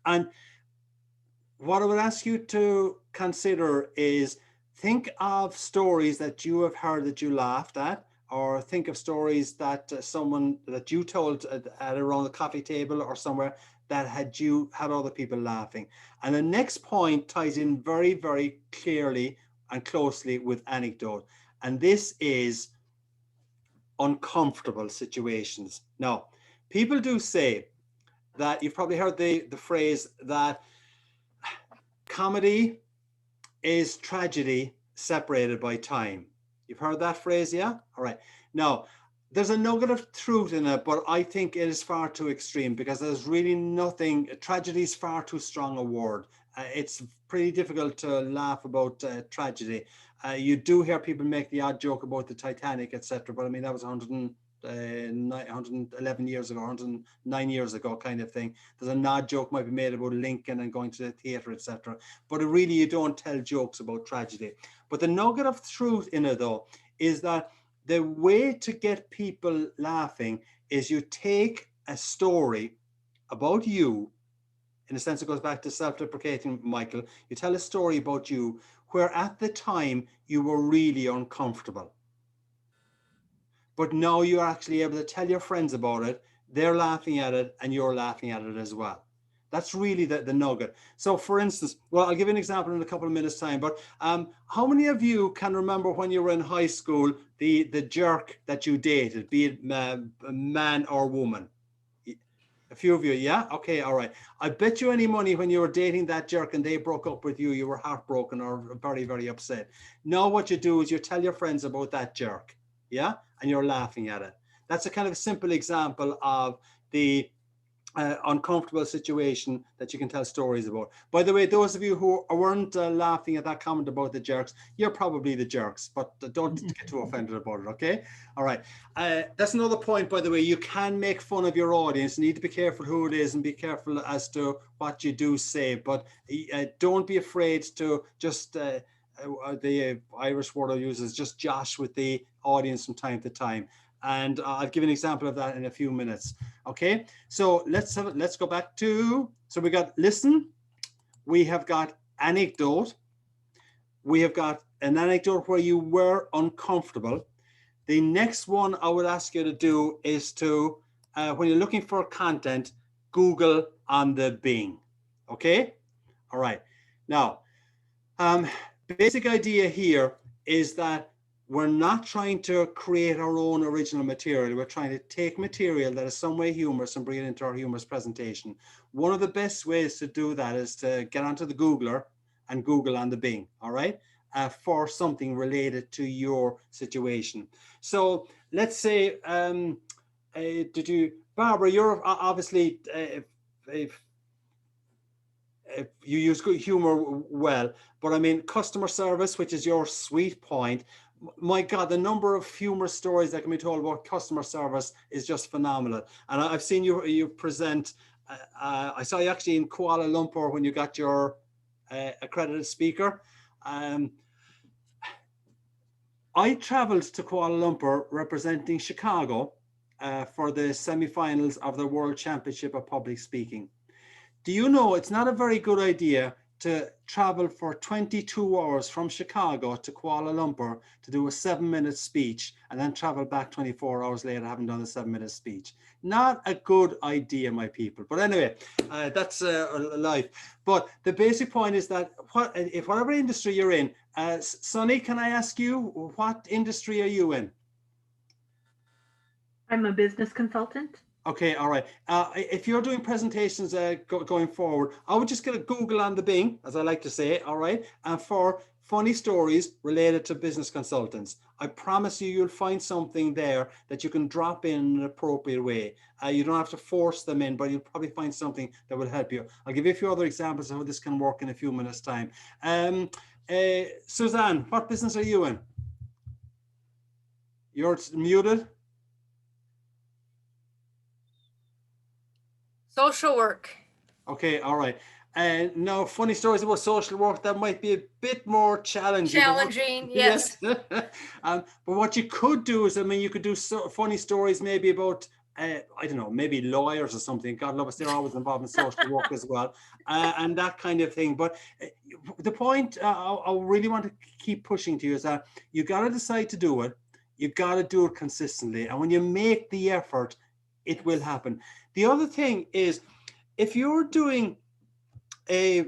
And what I would ask you to consider is think of stories that you have heard that you laughed at, or think of stories that someone that you told at around the coffee table or somewhere that had other people laughing. And the next point ties in very, very clearly and closely with anecdote. And this is uncomfortable situations. Now, people do say that, you've probably heard the phrase that comedy is tragedy separated by time. You've heard that phrase, yeah? All right. Now, there's a nugget of truth in it, but I think it is far too extreme because there's really nothing, tragedy is far too strong a word. It's pretty difficult to laugh about tragedy. You do hear people make the odd joke about the Titanic, etc. But I mean, that was 111 years ago, 109 years ago kind of thing. There's a nod joke might be made about Lincoln and going to the theater, etc. But really, you don't tell jokes about tragedy. But the nugget of truth in it, though, is that the way to get people laughing is you take a story about you. In a sense, it goes back to self-deprecating, Michael. You tell a story about you where at the time you were really uncomfortable. But now you're actually able to tell your friends about it. They're laughing at it and you're laughing at it as well. That's really the nugget. So for instance, well, I'll give you an example in a couple of minutes time, but how many of you can remember when you were in high school, the jerk that you dated, be it man or woman? A few of you, yeah? Okay, all right. I bet you any money when you were dating that jerk and they broke up with you, you were heartbroken or very, very upset. Now what you do is you tell your friends about that jerk, yeah? And you're laughing at it. That's a kind of simple example of the uncomfortable situation that you can tell stories about. By the way, those of you who weren't laughing at that comment about the jerks, you're probably the jerks, but don't get too offended about it, okay? All right. That's another point, by the way. You can make fun of your audience. You need to be careful who it is and be careful as to what you do say, but don't be afraid to just, the Irish word I use is just josh with the audience from time to time. And I'll give an example of that in a few minutes. Okay, so let's go back to, so we got listen, we have got anecdote, we have got an anecdote where you were uncomfortable. The next one I would ask you to do is to, when you're looking for content, Google on the Bing. Okay, all right. Now, basic idea here is that we're not trying to create our own original material. We're trying to take material that is some way humorous and bring it into our humorous presentation. One of the best ways to do that is to get onto the Googler and Google on the Bing, all right, for something related to your situation. So let's say, Barbara, you're obviously, you use good humor well, but I mean, customer service, which is your sweet point. My God, the number of humorous stories that can be told about customer service is just phenomenal. And I've seen you present. I saw you actually in Kuala Lumpur when you got your accredited speaker. I traveled to Kuala Lumpur representing Chicago for the semifinals of the World Championship of Public Speaking. Do you know it's not a very good idea to travel for 22 hours from Chicago to Kuala Lumpur to do a 7-minute speech and then travel back 24 hours later having done a 7-minute speech? Not a good idea, my people. But anyway, that's life. But the basic point is that if whatever industry you're in, Sonny, can I ask you, what industry are you in? I'm a business consultant. Okay, all right. If you're doing presentations going forward, I would just get a Google on the Bing, as I like to say, all right, and for funny stories related to business consultants. I promise you, you'll find something there that you can drop in an appropriate way. You don't have to force them in, but you'll probably find something that will help you. I'll give you a few other examples of how this can work in a few minutes' time. Suzanne, what business are you in? You're muted. Social work. Okay, all right. And now, funny stories about social work that might be a bit more challenging. Challenging, yes. But what you could do is, I mean, you could do funny stories maybe about, I don't know, maybe lawyers or something. God love us, they're always involved in social work as well, and that kind of thing. But the point I really want to keep pushing to you is that you got to decide to do it. You got to do it consistently. And when you make the effort, it will happen. The other thing is, if you're doing a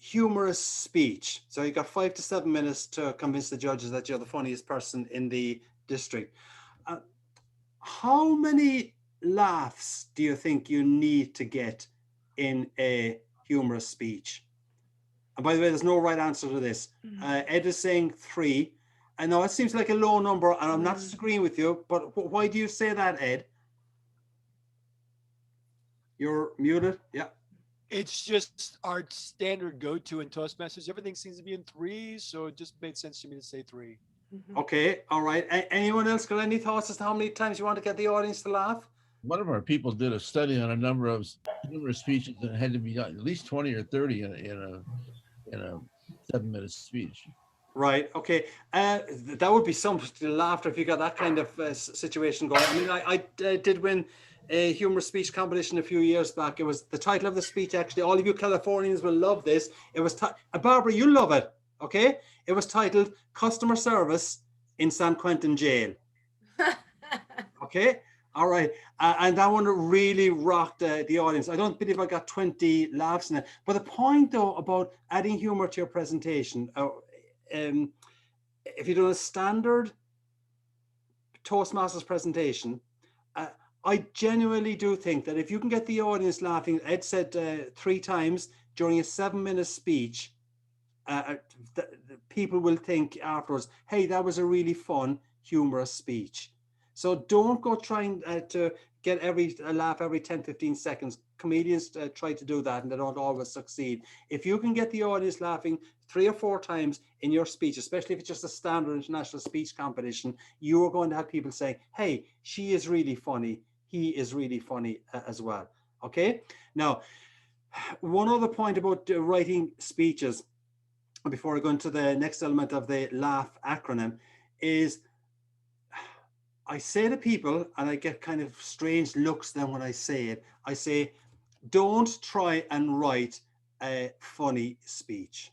humorous speech, so you got 5 to 7 minutes to convince the judges that you're the funniest person in the district, how many laughs do you think you need to get in a humorous speech? And by the way, there's no right answer to this. Ed is saying 3. I know it seems like a low number, and I'm not disagreeing with you, but why do you say that, Ed? You're muted. Yeah. It's just our standard go-to in Toastmasters. Everything seems to be in 3, so it just made sense to me to say 3. Okay. All right. Anyone else got any thoughts as to how many times you want to get the audience to laugh? One of our people did a study on a number of humorous speeches that had to be at least 20 or 30 in a 7-minute speech. Right. Okay. That would be something to laugh if you got that kind of situation going. I mean, I did win a humor speech competition a few years back. It was the title of the speech. Actually, all of you Californians will love this. It was Barbara, you love it. Okay. It was titled "Customer Service in San Quentin Jail." Okay. All right. And that one really rocked the audience. I don't believe I got 20 laughs in it. But the point, though, about adding humor to your presentation, if you're doing a standard Toastmasters presentation, I genuinely do think that if you can get the audience laughing, Ed said 3 times during a 7-minute speech, people will think afterwards, hey, that was a really fun, humorous speech. So don't go trying to get a laugh every 10, 15 seconds. Comedians try to do that and they don't always succeed. If you can get the audience laughing 3 or 4 times in your speech, especially if it's just a standard international speech competition, you are going to have people saying, hey, she is really funny. He is really funny as well. Okay. Now, one other point about writing speeches before I go into the next element of the LAUGH acronym is I say to people, and I get kind of strange looks then when I say it, I say, don't try and write a funny speech.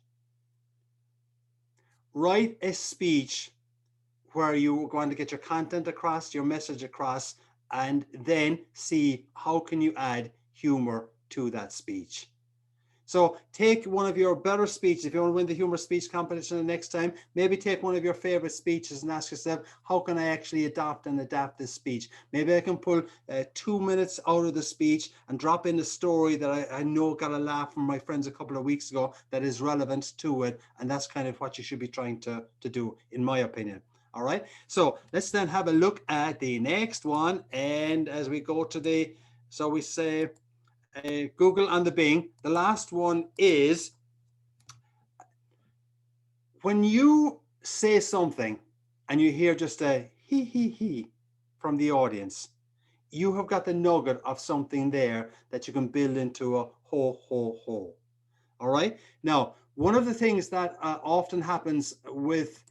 Write a speech where you're going to get your content across, your message across, and then see how can you add humor to that speech. So take one of your better speeches. If you want to win the humor speech competition the next time, maybe take one of your favorite speeches and ask yourself, how can I actually adopt and adapt this speech? Maybe I can pull 2 minutes out of the speech and drop in a story that I know got a laugh from my friends a couple of weeks ago that is relevant to it. And that's kind of what you should be trying to do, in my opinion. All right. So let's then have a look at the next one. And as we go to so we say, Google and the Bing. The last one is when you say something and you hear just a he from the audience, you have got the nugget of something there that you can build into a ho, ho, ho. All right. Now, one of the things that often happens with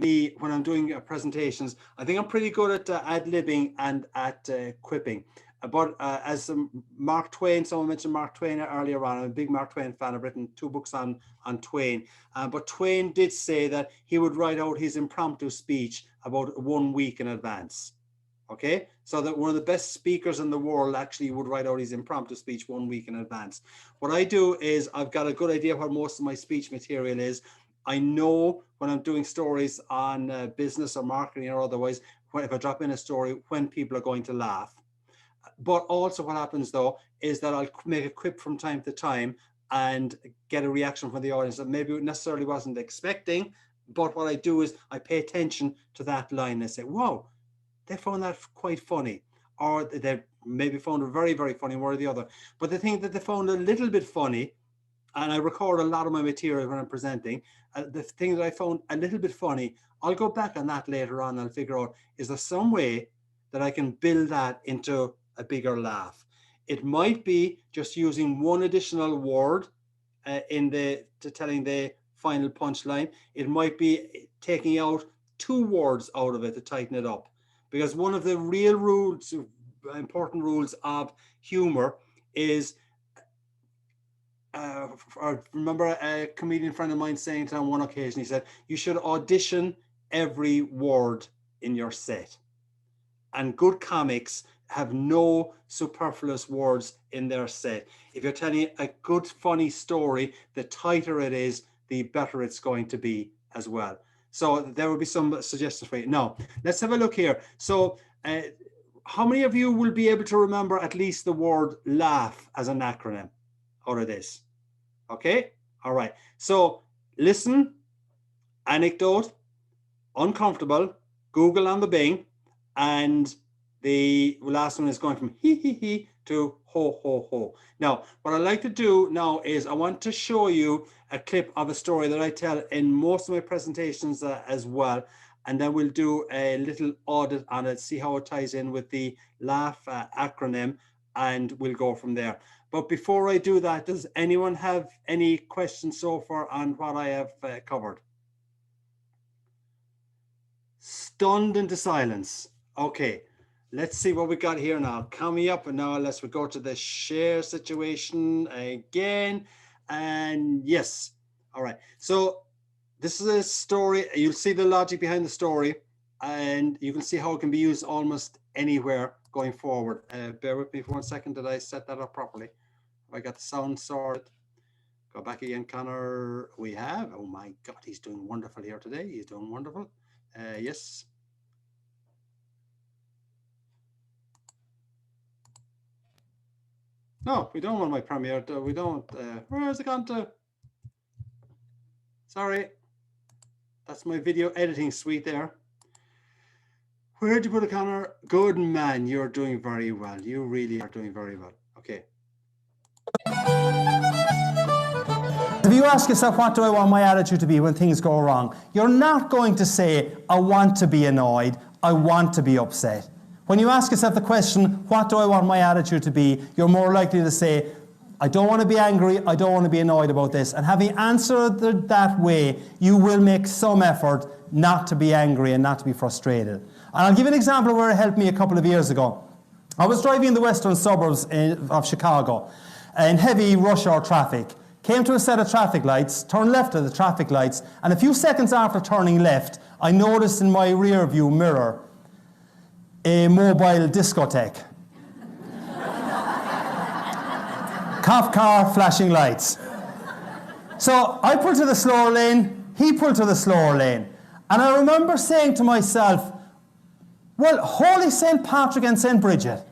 me when I'm doing presentations, I think I'm pretty good at ad-libbing and at quipping. But as Mark Twain, someone mentioned Mark Twain earlier on, I'm a big Mark Twain fan. I've written 2 books on Twain. But Twain did say that he would write out his impromptu speech about 1 week in advance. Okay, so that one of the best speakers in the world actually would write out his impromptu speech 1 week in advance. What I do is I've got a good idea what most of my speech material is. I know when I'm doing stories on business or marketing or otherwise, if I drop in a story, when people are going to laugh. But also what happens though is that I'll make a quip from time to time and get a reaction from the audience that maybe necessarily wasn't expecting. But what I do is I pay attention to that line and say, whoa, they found that quite funny. Or they maybe found it very, very funny, one or the other. But the thing that they found a little bit funny, and I record a lot of my material when I'm presenting, the thing that I found a little bit funny, I'll go back on that later on and I'll figure out, is there some way that I can build that into a bigger laugh? It might be just using one additional word to telling the final punchline. It might be taking out 2 words out of it to tighten it up. Because one of the real rules, important rules of humor is, I remember a comedian friend of mine saying to on one occasion, he said, you should audition every word in your set. And good comics have no superfluous words in their set. If you're telling a good, funny story, the tighter it is, the better it's going to be as well. So there will be some suggestions for you. Now, let's have a look here. So how many of you will be able to remember at least the word laugh as an acronym out of this? Okay, all right. So listen, anecdote, uncomfortable, Google on the Bing, and the last one is going from he to ho, ho, ho. Now, what I like to do now is I want to show you a clip of a story that I tell in most of my presentations as well. And then we'll do a little audit on it, see how it ties in with the laugh acronym, and we'll go from there. But before I do that, does anyone have any questions so far on what I have covered? Stunned into silence. Okay, let's see what we got here now. Coming up, and now let's go to the share situation again. And yes, all right. So this is a story. You'll see the logic behind the story, and you can see how it can be used almost anywhere going forward. Bear with me for 1 second. Did I set that up properly? Have I got the sound sorted? Go back again, Connor. We have. Oh my God, he's doing wonderful here today. He's doing wonderful. Yes. No, we don't want my premiere. We don't. Where has it gone to? Sorry. That's my video editing suite there. Where'd you put it, Connor? Good man. You're doing very well. You really are doing very well. Okay. If you ask yourself, what do I want my attitude to be when things go wrong? You're not going to say, I want to be annoyed. I want to be upset. When you ask yourself the question, what do I want my attitude to be? You're more likely to say, I don't want to be angry. I don't want to be annoyed about this. And having answered that way, you will make some effort not to be angry and not to be frustrated. And I'll give you an example where it helped me a couple of years ago. I was driving in the western suburbs of Chicago in heavy rush hour traffic. Came to a set of traffic lights, turned left at the traffic lights, and a few seconds after turning left, I noticed in my rear view mirror a mobile discotheque. Cop car, flashing lights. So I pulled to the slower lane, he pulled to the slower lane. And I remember saying to myself, well, Holy St. Patrick and St. Bridget.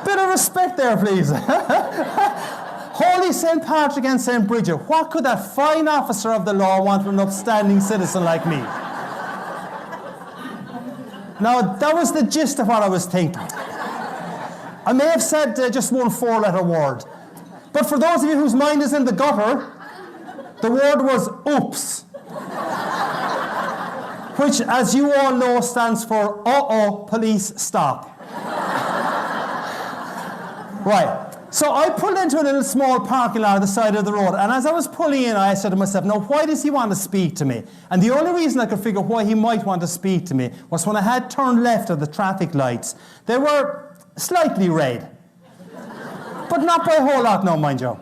Bit of respect there, please. Holy St. Patrick and St. Bridget, what could that fine officer of the law want from an upstanding citizen like me? Now, that was the gist of what I was thinking. I may have said just one 4-letter word. But for those of you whose mind is in the gutter, the word was oops. Which, as you all know, stands for uh-oh, police, stop. Right. So I pulled into a little small parking lot at the side of the road, and as I was pulling in, I said to myself, now why does he want to speak to me? And the only reason I could figure why he might want to speak to me was when I had turned left at the traffic lights. They were slightly red, but not by a whole lot now, mind you.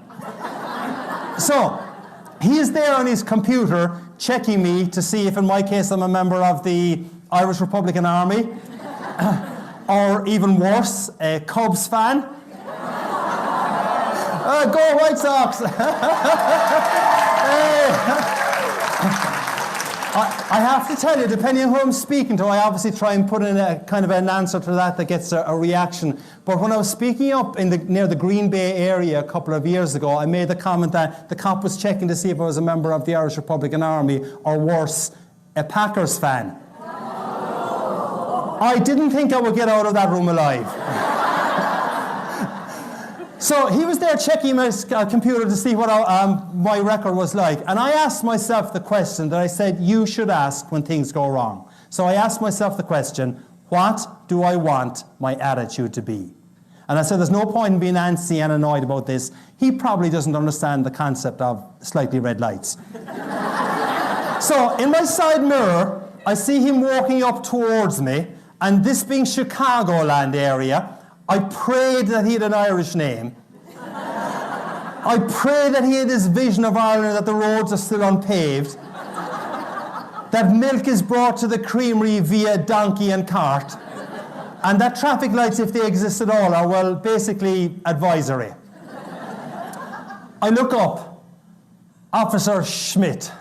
So he is there on his computer checking me to see if in my case I'm a member of the Irish Republican Army, or even worse, a Cubs fan. Go White Sox! I have to tell you, depending on who I'm speaking to, I obviously try and put in a kind of an answer to that gets a reaction. But when I was speaking up near the Green Bay area a couple of years ago, I made the comment that the cop was checking to see if I was a member of the Irish Republican Army, or worse, a Packers fan. I didn't think I would get out of that room alive. So he was there checking my computer to see what my record was like. And I asked myself the question that I said you should ask when things go wrong. So I asked myself the question, what do I want my attitude to be? And I said there's no point in being antsy and annoyed about this. He probably doesn't understand the concept of slightly red lights. So in my side mirror, I see him walking up towards me. And this being Chicagoland area, I prayed that he had an Irish name. I prayed that he had this vision of Ireland, that the roads are still unpaved, that milk is brought to the creamery via donkey and cart, and that traffic lights, if they exist at all, are, well, basically advisory. I look up, Officer Schmidt,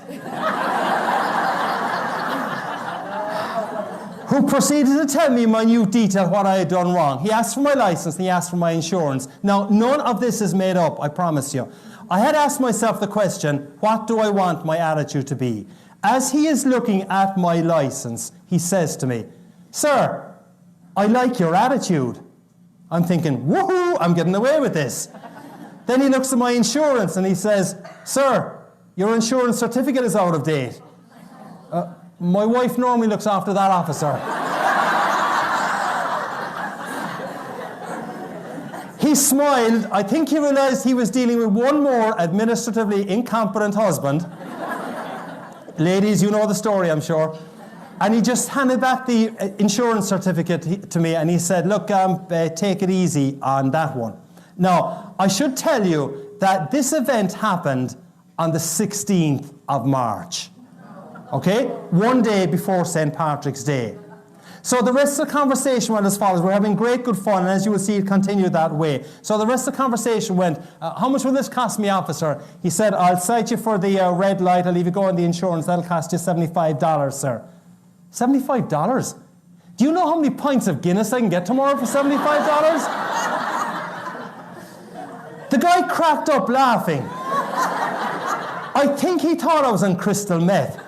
who proceeded to tell me in minute detail what I had done wrong. He asked for my license and he asked for my insurance. Now, none of this is made up, I promise you. I had asked myself the question, what do I want my attitude to be? As he is looking at my license, he says to me, sir, I like your attitude. I'm thinking, woohoo, I'm getting away with this. Then he looks at my insurance and he says, sir, your insurance certificate is out of date. My wife normally looks after that, officer. He smiled. I think he realized he was dealing with one more administratively incompetent husband. Ladies, you know the story, I'm sure. And he just handed back the insurance certificate to me and he said, look, take it easy on that one. Now, I should tell you that this event happened on the 16th of March. Okay? One day before St. Patrick's Day. So the rest of the conversation went as follows. We're having great, good fun, and as you will see, it continued that way. So the rest of the conversation went, how much will this cost me, officer? He said, I'll cite you for the red light. I'll leave you go on the insurance. That'll cost you $75, sir. $75? Do you know how many pints of Guinness I can get tomorrow for $75? The guy cracked up laughing. I think he thought I was on crystal meth.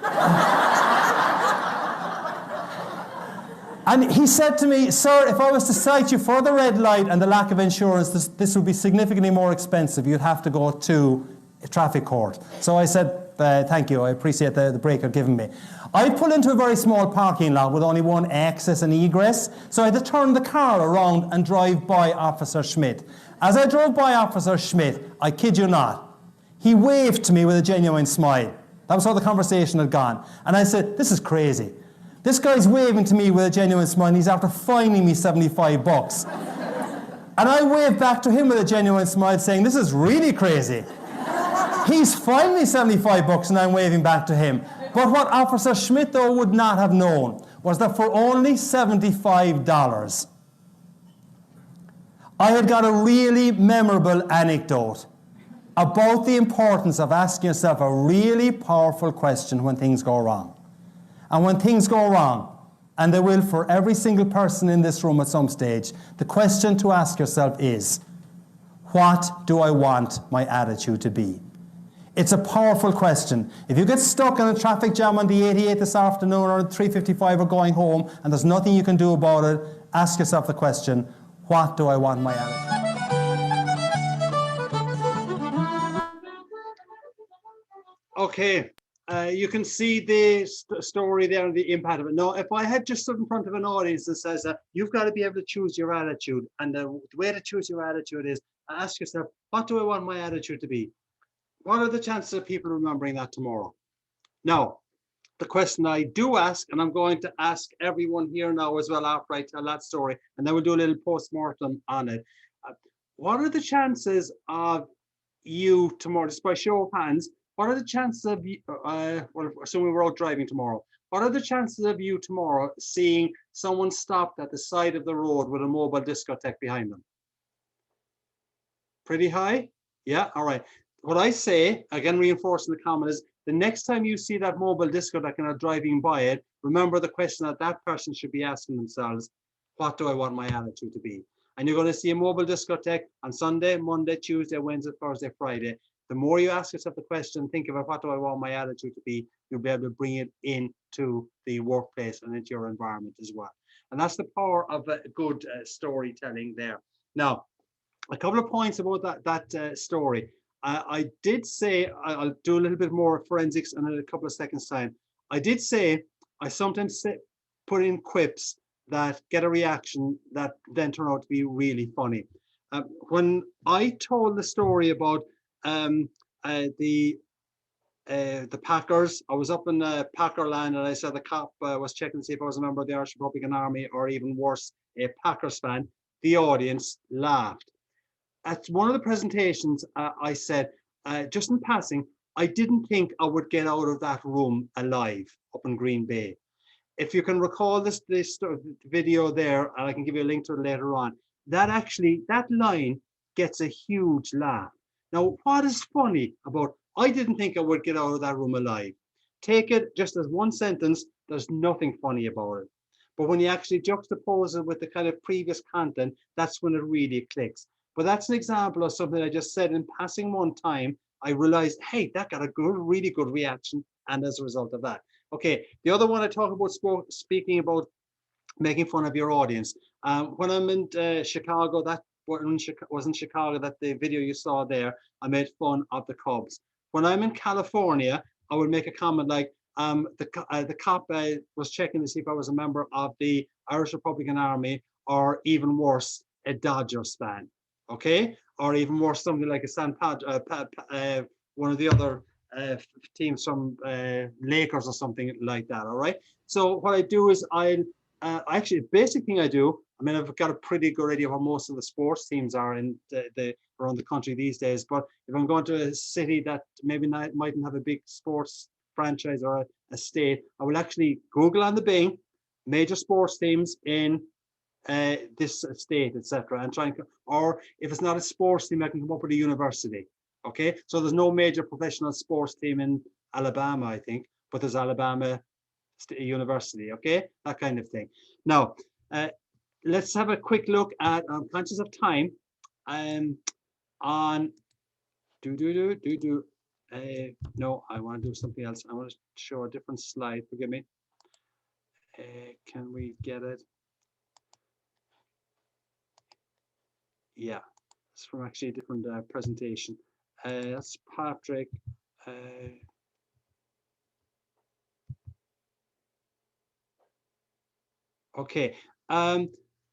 And he said to me, sir, if I was to cite you for the red light and the lack of insurance, this would be significantly more expensive. You'd have to go to a traffic court. So I said, thank you, I appreciate the break you're giving me. I pulled into a very small parking lot with only one access and egress, so I had to turn the car around and drive by Officer Schmidt. As I drove by Officer Schmidt, I kid you not, he waved to me with a genuine smile. That was how the conversation had gone. And I said, this is crazy. This guy's waving to me with a genuine smile and he's after fining me $75. And I waved back to him with a genuine smile saying, this is really crazy. He's fined me $75 and I'm waving back to him. But what Officer Schmidt, though, would not have known was that for only $75, I had got a really memorable anecdote about the importance of asking yourself a really powerful question when things go wrong. And when things go wrong, and they will for every single person in this room at some stage, the question to ask yourself is, what do I want my attitude to be? It's a powerful question. If you get stuck in a traffic jam on the 88 this afternoon or 355 or going home, and there's nothing you can do about it, ask yourself the question, What do I want my attitude? Okay, you can see the story there and the impact of it. Now, if I had just stood in front of an audience that says, you've got to be able to choose your attitude, and the way to choose your attitude is ask yourself, what do I want my attitude to be? What are the chances of people remembering that tomorrow? Now, the question I do ask, and I'm going to ask everyone here now as well after I tell that story, and then we'll do a little post-mortem on it. What are the chances of you tomorrow, just by show of hands, what are the chances of you, well, assuming we're out driving tomorrow, what are the chances of you tomorrow seeing someone stopped at the side of the road with a mobile discotheque behind them? Pretty high? Yeah, all right. What I say, again reinforcing the comment, is the next time you see that mobile discotheque and are driving by it, remember the question that that person should be asking themselves, what do I want my attitude to be? And you're going to see a mobile discotheque on Sunday, Monday, Tuesday, Wednesday, Thursday, Friday. The more you ask yourself the question, think about what do I want my attitude to be, you'll be able to bring it into the workplace and into your environment as well. And that's the power of a good storytelling there. Now, a couple of points about that story. I did say, I'll do a little bit more forensics in a couple of seconds time. I did say, I sometimes put in quips that get a reaction that then turn out to be really funny. When I told the story about the Packers, I was up in Packerland and I said the cop was checking to see if I was a member of the Irish Republican Army or even worse, a Packers fan. The audience laughed. At one of the presentations, I said, just in passing, I didn't think I would get out of that room alive up in Green Bay. If you can recall this video there, and I can give you a link to it later on, that line gets a huge laugh. Now, what is funny about, I didn't think I would get out of that room alive. Take it just as one sentence, there's nothing funny about it. But when you actually juxtapose it with the kind of previous content, that's when it really clicks. But that's an example of something I just said in passing one time. I realized, hey, that got a really good reaction. And as a result of that. Okay, the other one I talk about, speaking about making fun of your audience. When I'm in Chicago, that was in Chicago, that the video you saw there, I made fun of the Cubs. When I'm in California, I would make a comment like, the cop was checking to see if I was a member of the Irish Republican Army, or even worse, a Dodgers fan, okay? Or even worse, something like a one of the other teams from Lakers or something like that, all right? So what I do is actually, the basic thing I do, I mean, I've got a pretty good idea of what most of the sports teams are in around the country these days, but if I'm going to a city that maybe mightn't have a big sports franchise or a state, I will actually Google on the Bing major sports teams in this state, etc., and try and, or if it's not a sports team, I can come up with a university. Okay, so there's no major professional sports team in Alabama, I think, but there's Alabama State University. Okay, that kind of thing. Now, let's have a quick look at. I'm conscious of time. On no, I want to do something else. I want to show a different slide. Forgive me. Can we get it? Yeah, it's from actually a different presentation. That's Patrick. Okay.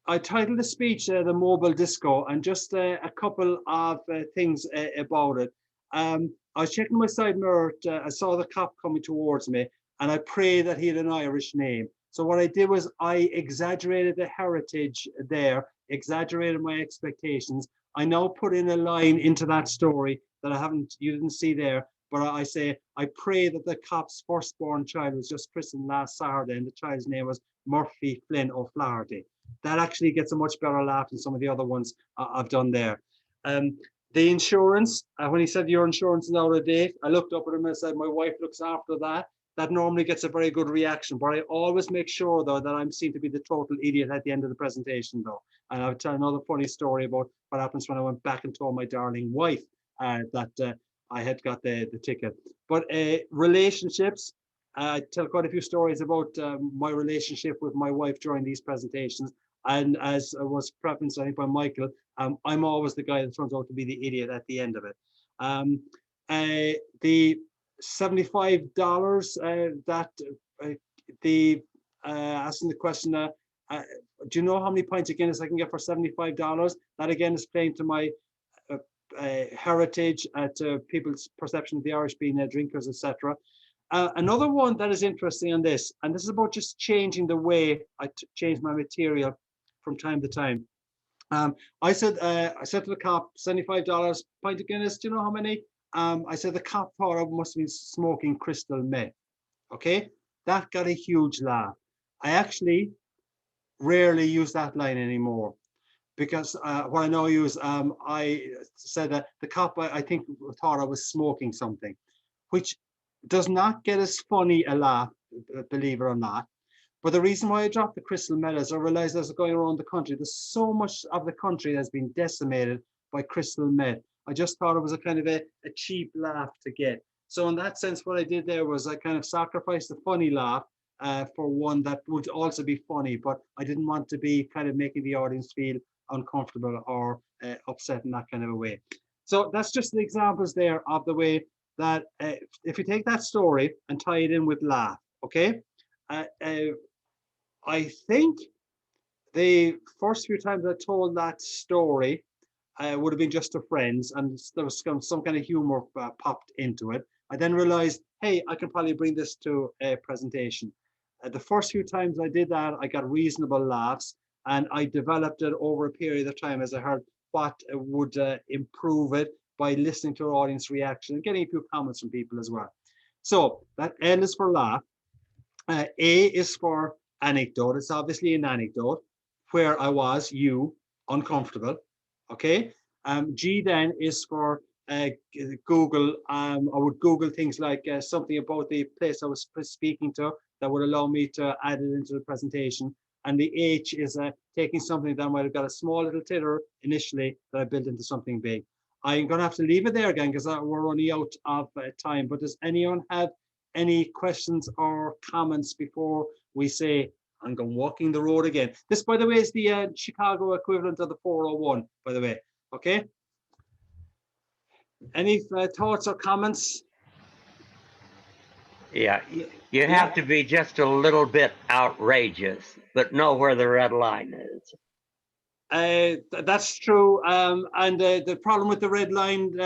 I titled the speech "The Mobile Disco," and just a couple of things about it. I was checking my side mirror. I saw the cop coming towards me, and I prayed that he had an Irish name. So what I did was I exaggerated the heritage there, exaggerated my expectations. I now put in a line into that story that you didn't see there, but I say, I pray that the cop's firstborn child was just christened last Saturday, and the child's name was Murphy Flynn O'Flaherty. That actually gets a much better laugh than some of the other ones I've done there. The insurance, when he said your insurance is out of date, I looked up at him and said, my wife looks after that. That normally gets a very good reaction, but I always make sure though that I'm seen to be the total idiot at the end of the presentation though. And I'll tell another funny story about what happens when I went back and told my darling wife that I had got the ticket. But relationships, I tell quite a few stories about my relationship with my wife during these presentations. And as was preferenced, I think, by Michael, I'm always the guy that turns out to be the idiot at the end of it. The $75 that asking the question, do you know how many pints of Guinness I can get for $75? That again is playing to my heritage, to people's perception of the Irish being drinkers, etc. Another one that is interesting on this, and this is about just changing the way I change my material from time to time. I said to the cop, $75 pint of Guinness. Do you know how many? I said the cop thought I must have been smoking crystal meth. Okay, that got a huge laugh. I actually rarely use that line anymore, because what I now use, I said that the cop, I think, thought I was smoking something, which does not get as funny a laugh, believe it or not. But the reason why I dropped the crystal meth is I realized as going around the country, there's so much of the country that's been decimated by crystal meth. I just thought it was a kind of a cheap laugh to get. So in that sense, what I did there was I kind of sacrificed the funny laugh for one that would also be funny, but I didn't want to be kind of making the audience feel uncomfortable or upset in that kind of a way. So that's just the examples there of the way that if you take that story and tie it in with laugh, okay? I think the first few times I told that story would have been just to friends, and there was some kind of humor popped into it. I then realized, hey, I can probably bring this to a presentation. The first few times I did that, I got reasonable laughs, and I developed it over a period of time as I heard what would improve it by listening to our audience reaction and getting a few comments from people as well. So that L is for laugh. A is for anecdote. It's obviously an anecdote where I was, uncomfortable. Okay. G then is for Google. I would Google things like something about the place I was speaking to that would allow me to add it into the presentation. And the H is taking something that might have got a small little titter initially that I built into something big. I'm going to have to leave it there again because we're running out of time. But does anyone have any questions or comments before we say, I'm going walking the road again? This, by the way, is the Chicago equivalent of the 401, by the way. Okay. Any thoughts or comments? Yeah, you have to be just a little bit outrageous, but know where the red line is. That's true. And the problem with the red line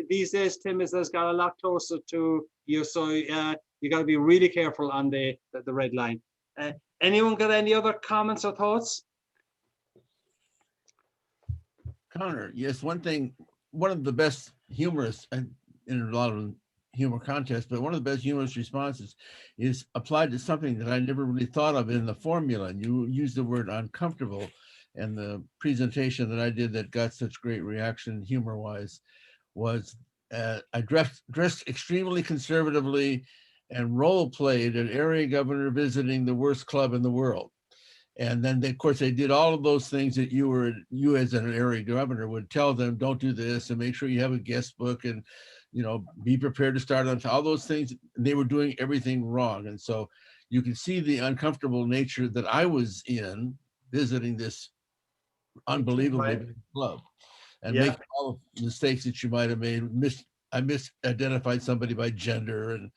these days, Tim, is there's got a lot closer to you. So you got to be really careful on the red line. Anyone got any other comments or thoughts? Connor, yes, one of the best humorists in a lot of humor contests, but one of the best humorous responses is applied to something that I never really thought of in the formula. And you used the word uncomfortable, and the presentation that I did that got such great reaction humor-wise was I dressed extremely conservatively and role-played an area governor visiting the worst club in the world. And then, of course, they did all of those things that you as an area governor would tell them, don't do this, and make sure you have a guest book, and, you know, be prepared to start on all those things. They were doing everything wrong. And so you can see the uncomfortable nature that I was in visiting this unbelievably big club and make all the mistakes that you might have made. I misidentified somebody by gender, and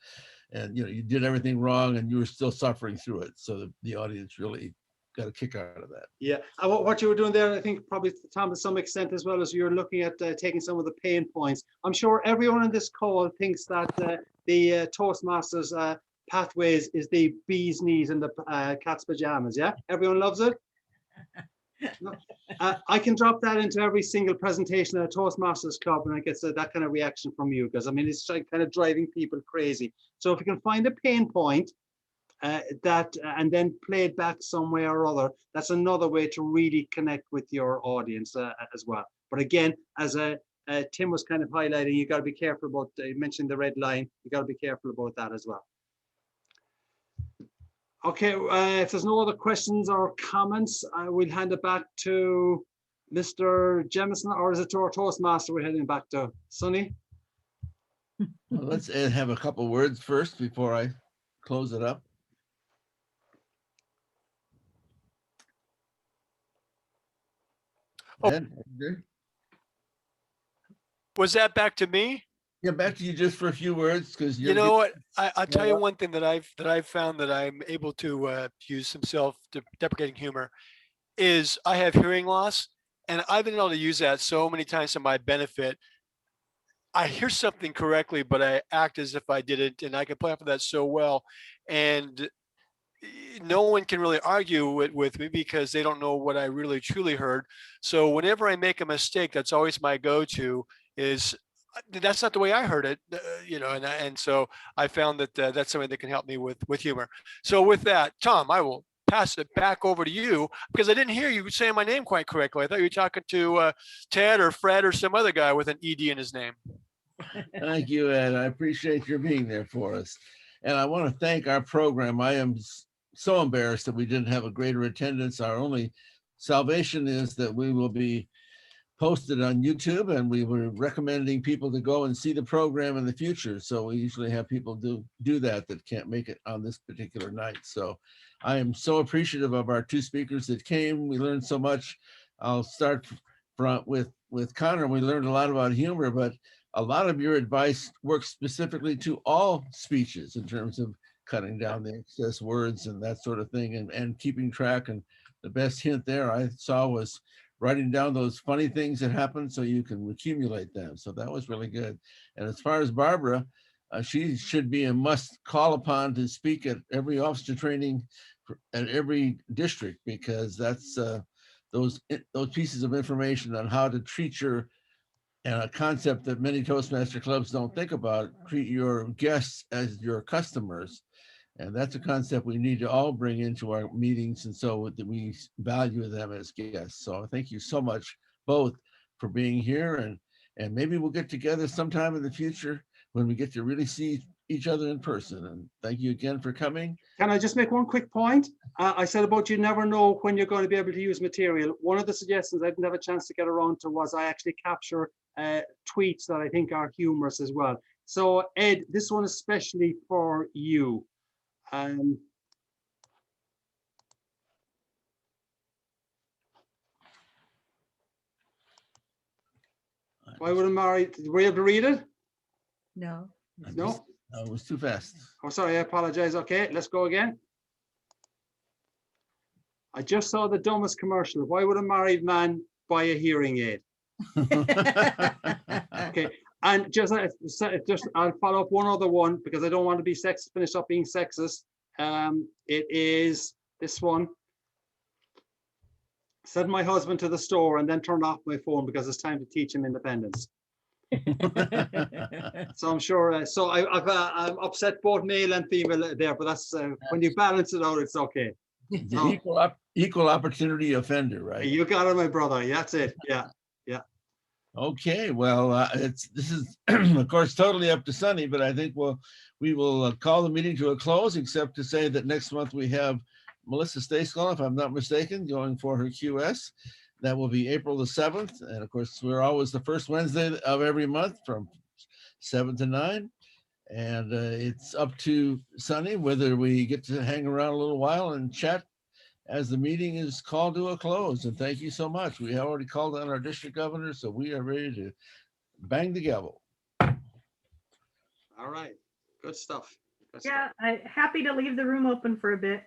you know, you did everything wrong and you were still suffering through it. So the audience really got a kick out of that. Yeah, and what you were doing there, I think probably, Tom, to some extent as well, as you're looking at taking some of the pain points. I'm sure everyone in this call thinks that the Toastmasters pathways is the bee's knees and the cat's pajamas. Yeah, everyone loves it. I can drop that into every single presentation at a Toastmasters club, and I get that kind of reaction from you, because I mean, it's like kind of driving people crazy. So if you can find a pain point and then play it back somewhere or other, that's another way to really connect with your audience as well. But again, as Tim was kind of highlighting, you got to be careful about, you mentioned the red line, you got to be careful about that as well. Okay, if there's no other questions or comments, I will hand it back to Mr. Jemison, or is it to our Toastmaster we're heading back to? Sonny? Well, let's have a couple words first before I close it up. Oh. Ed, good? Was that back to me? Yeah, back to you just for a few words, because You know what? I'll tell you one thing that I've found that I'm able to use some self-deprecating humor is I have hearing loss, and I've been able to use that so many times to my benefit. I hear something correctly, but I act as if I didn't, and I can play off of that so well. And no one can really argue it with me because they don't know what I really truly heard. So whenever I make a mistake, that's always my go-to is that's not the way I heard it, you know, and so I found that that's something that can help me with humor. So with that, Tom, I will pass it back over to you because I didn't hear you saying my name quite correctly. I thought you were talking to Ted or Fred or some other guy with an ED in his name. Thank you, Ed. I appreciate your being there for us. And I want to thank our program. I am so embarrassed that we didn't have a greater attendance. Our only salvation is that we will be posted on YouTube, and we were recommending people to go and see the program in the future. So we usually have people do that can't make it on this particular night. So I am so appreciative of our two speakers that came. We learned so much. I'll start with Conor. We learned a lot about humor, but a lot of your advice works specifically to all speeches in terms of cutting down the excess words and that sort of thing, and keeping track. And the best hint there I saw was writing down those funny things that happen so you can accumulate them. So that was really good. And as far as Barbara, she should be a must call upon to speak at every officer training at every district, because that's those pieces of information on how to treat and a concept that many Toastmaster clubs don't think about, treat your guests as your customers. And that's a concept we need to all bring into our meetings, and so that we value them as guests. So thank you so much, both, for being here, and maybe we'll get together sometime in the future when we get to really see each other in person. And thank you again for coming. Can I just make one quick point? I said about you never know when you're going to be able to use material. One of the suggestions I didn't have a chance to get around to was I actually capture tweets that I think are humorous as well. So Ed, this one is especially for you. Why would I marry? Were you able to read it? No. No? No, it was too fast. Oh, sorry, I apologize. Okay, let's go again. I just saw the dumbest commercial. Why would a married man buy a hearing aid? Okay, and just I'll follow up one other one because I don't want to be sexist, finish up being sexist. It is this one. Send my husband to the store and then turn off my phone because it's time to teach him independence. So I'm sure. So I'm upset both male and female there, but that's when you balance it out, it's okay. The equal opportunity offender, right? You got it, my brother. That's it. Yeah, yeah. Okay, well, this is of course totally up to Sunny, but I think we will call the meeting to a close, except to say that next month we have Melissa Stayskull, if I'm not mistaken, going for her QS. That will be April the 7th, and of course we're always the first Wednesday of every month from 7 to 9. And it's up to Sunny whether we get to hang around a little while and chat as the meeting is called to a close. And thank you so much. We have already called on our district governor, so we are ready to bang the gavel. All right, good stuff. Yeah, I'm happy to leave the room open for a bit.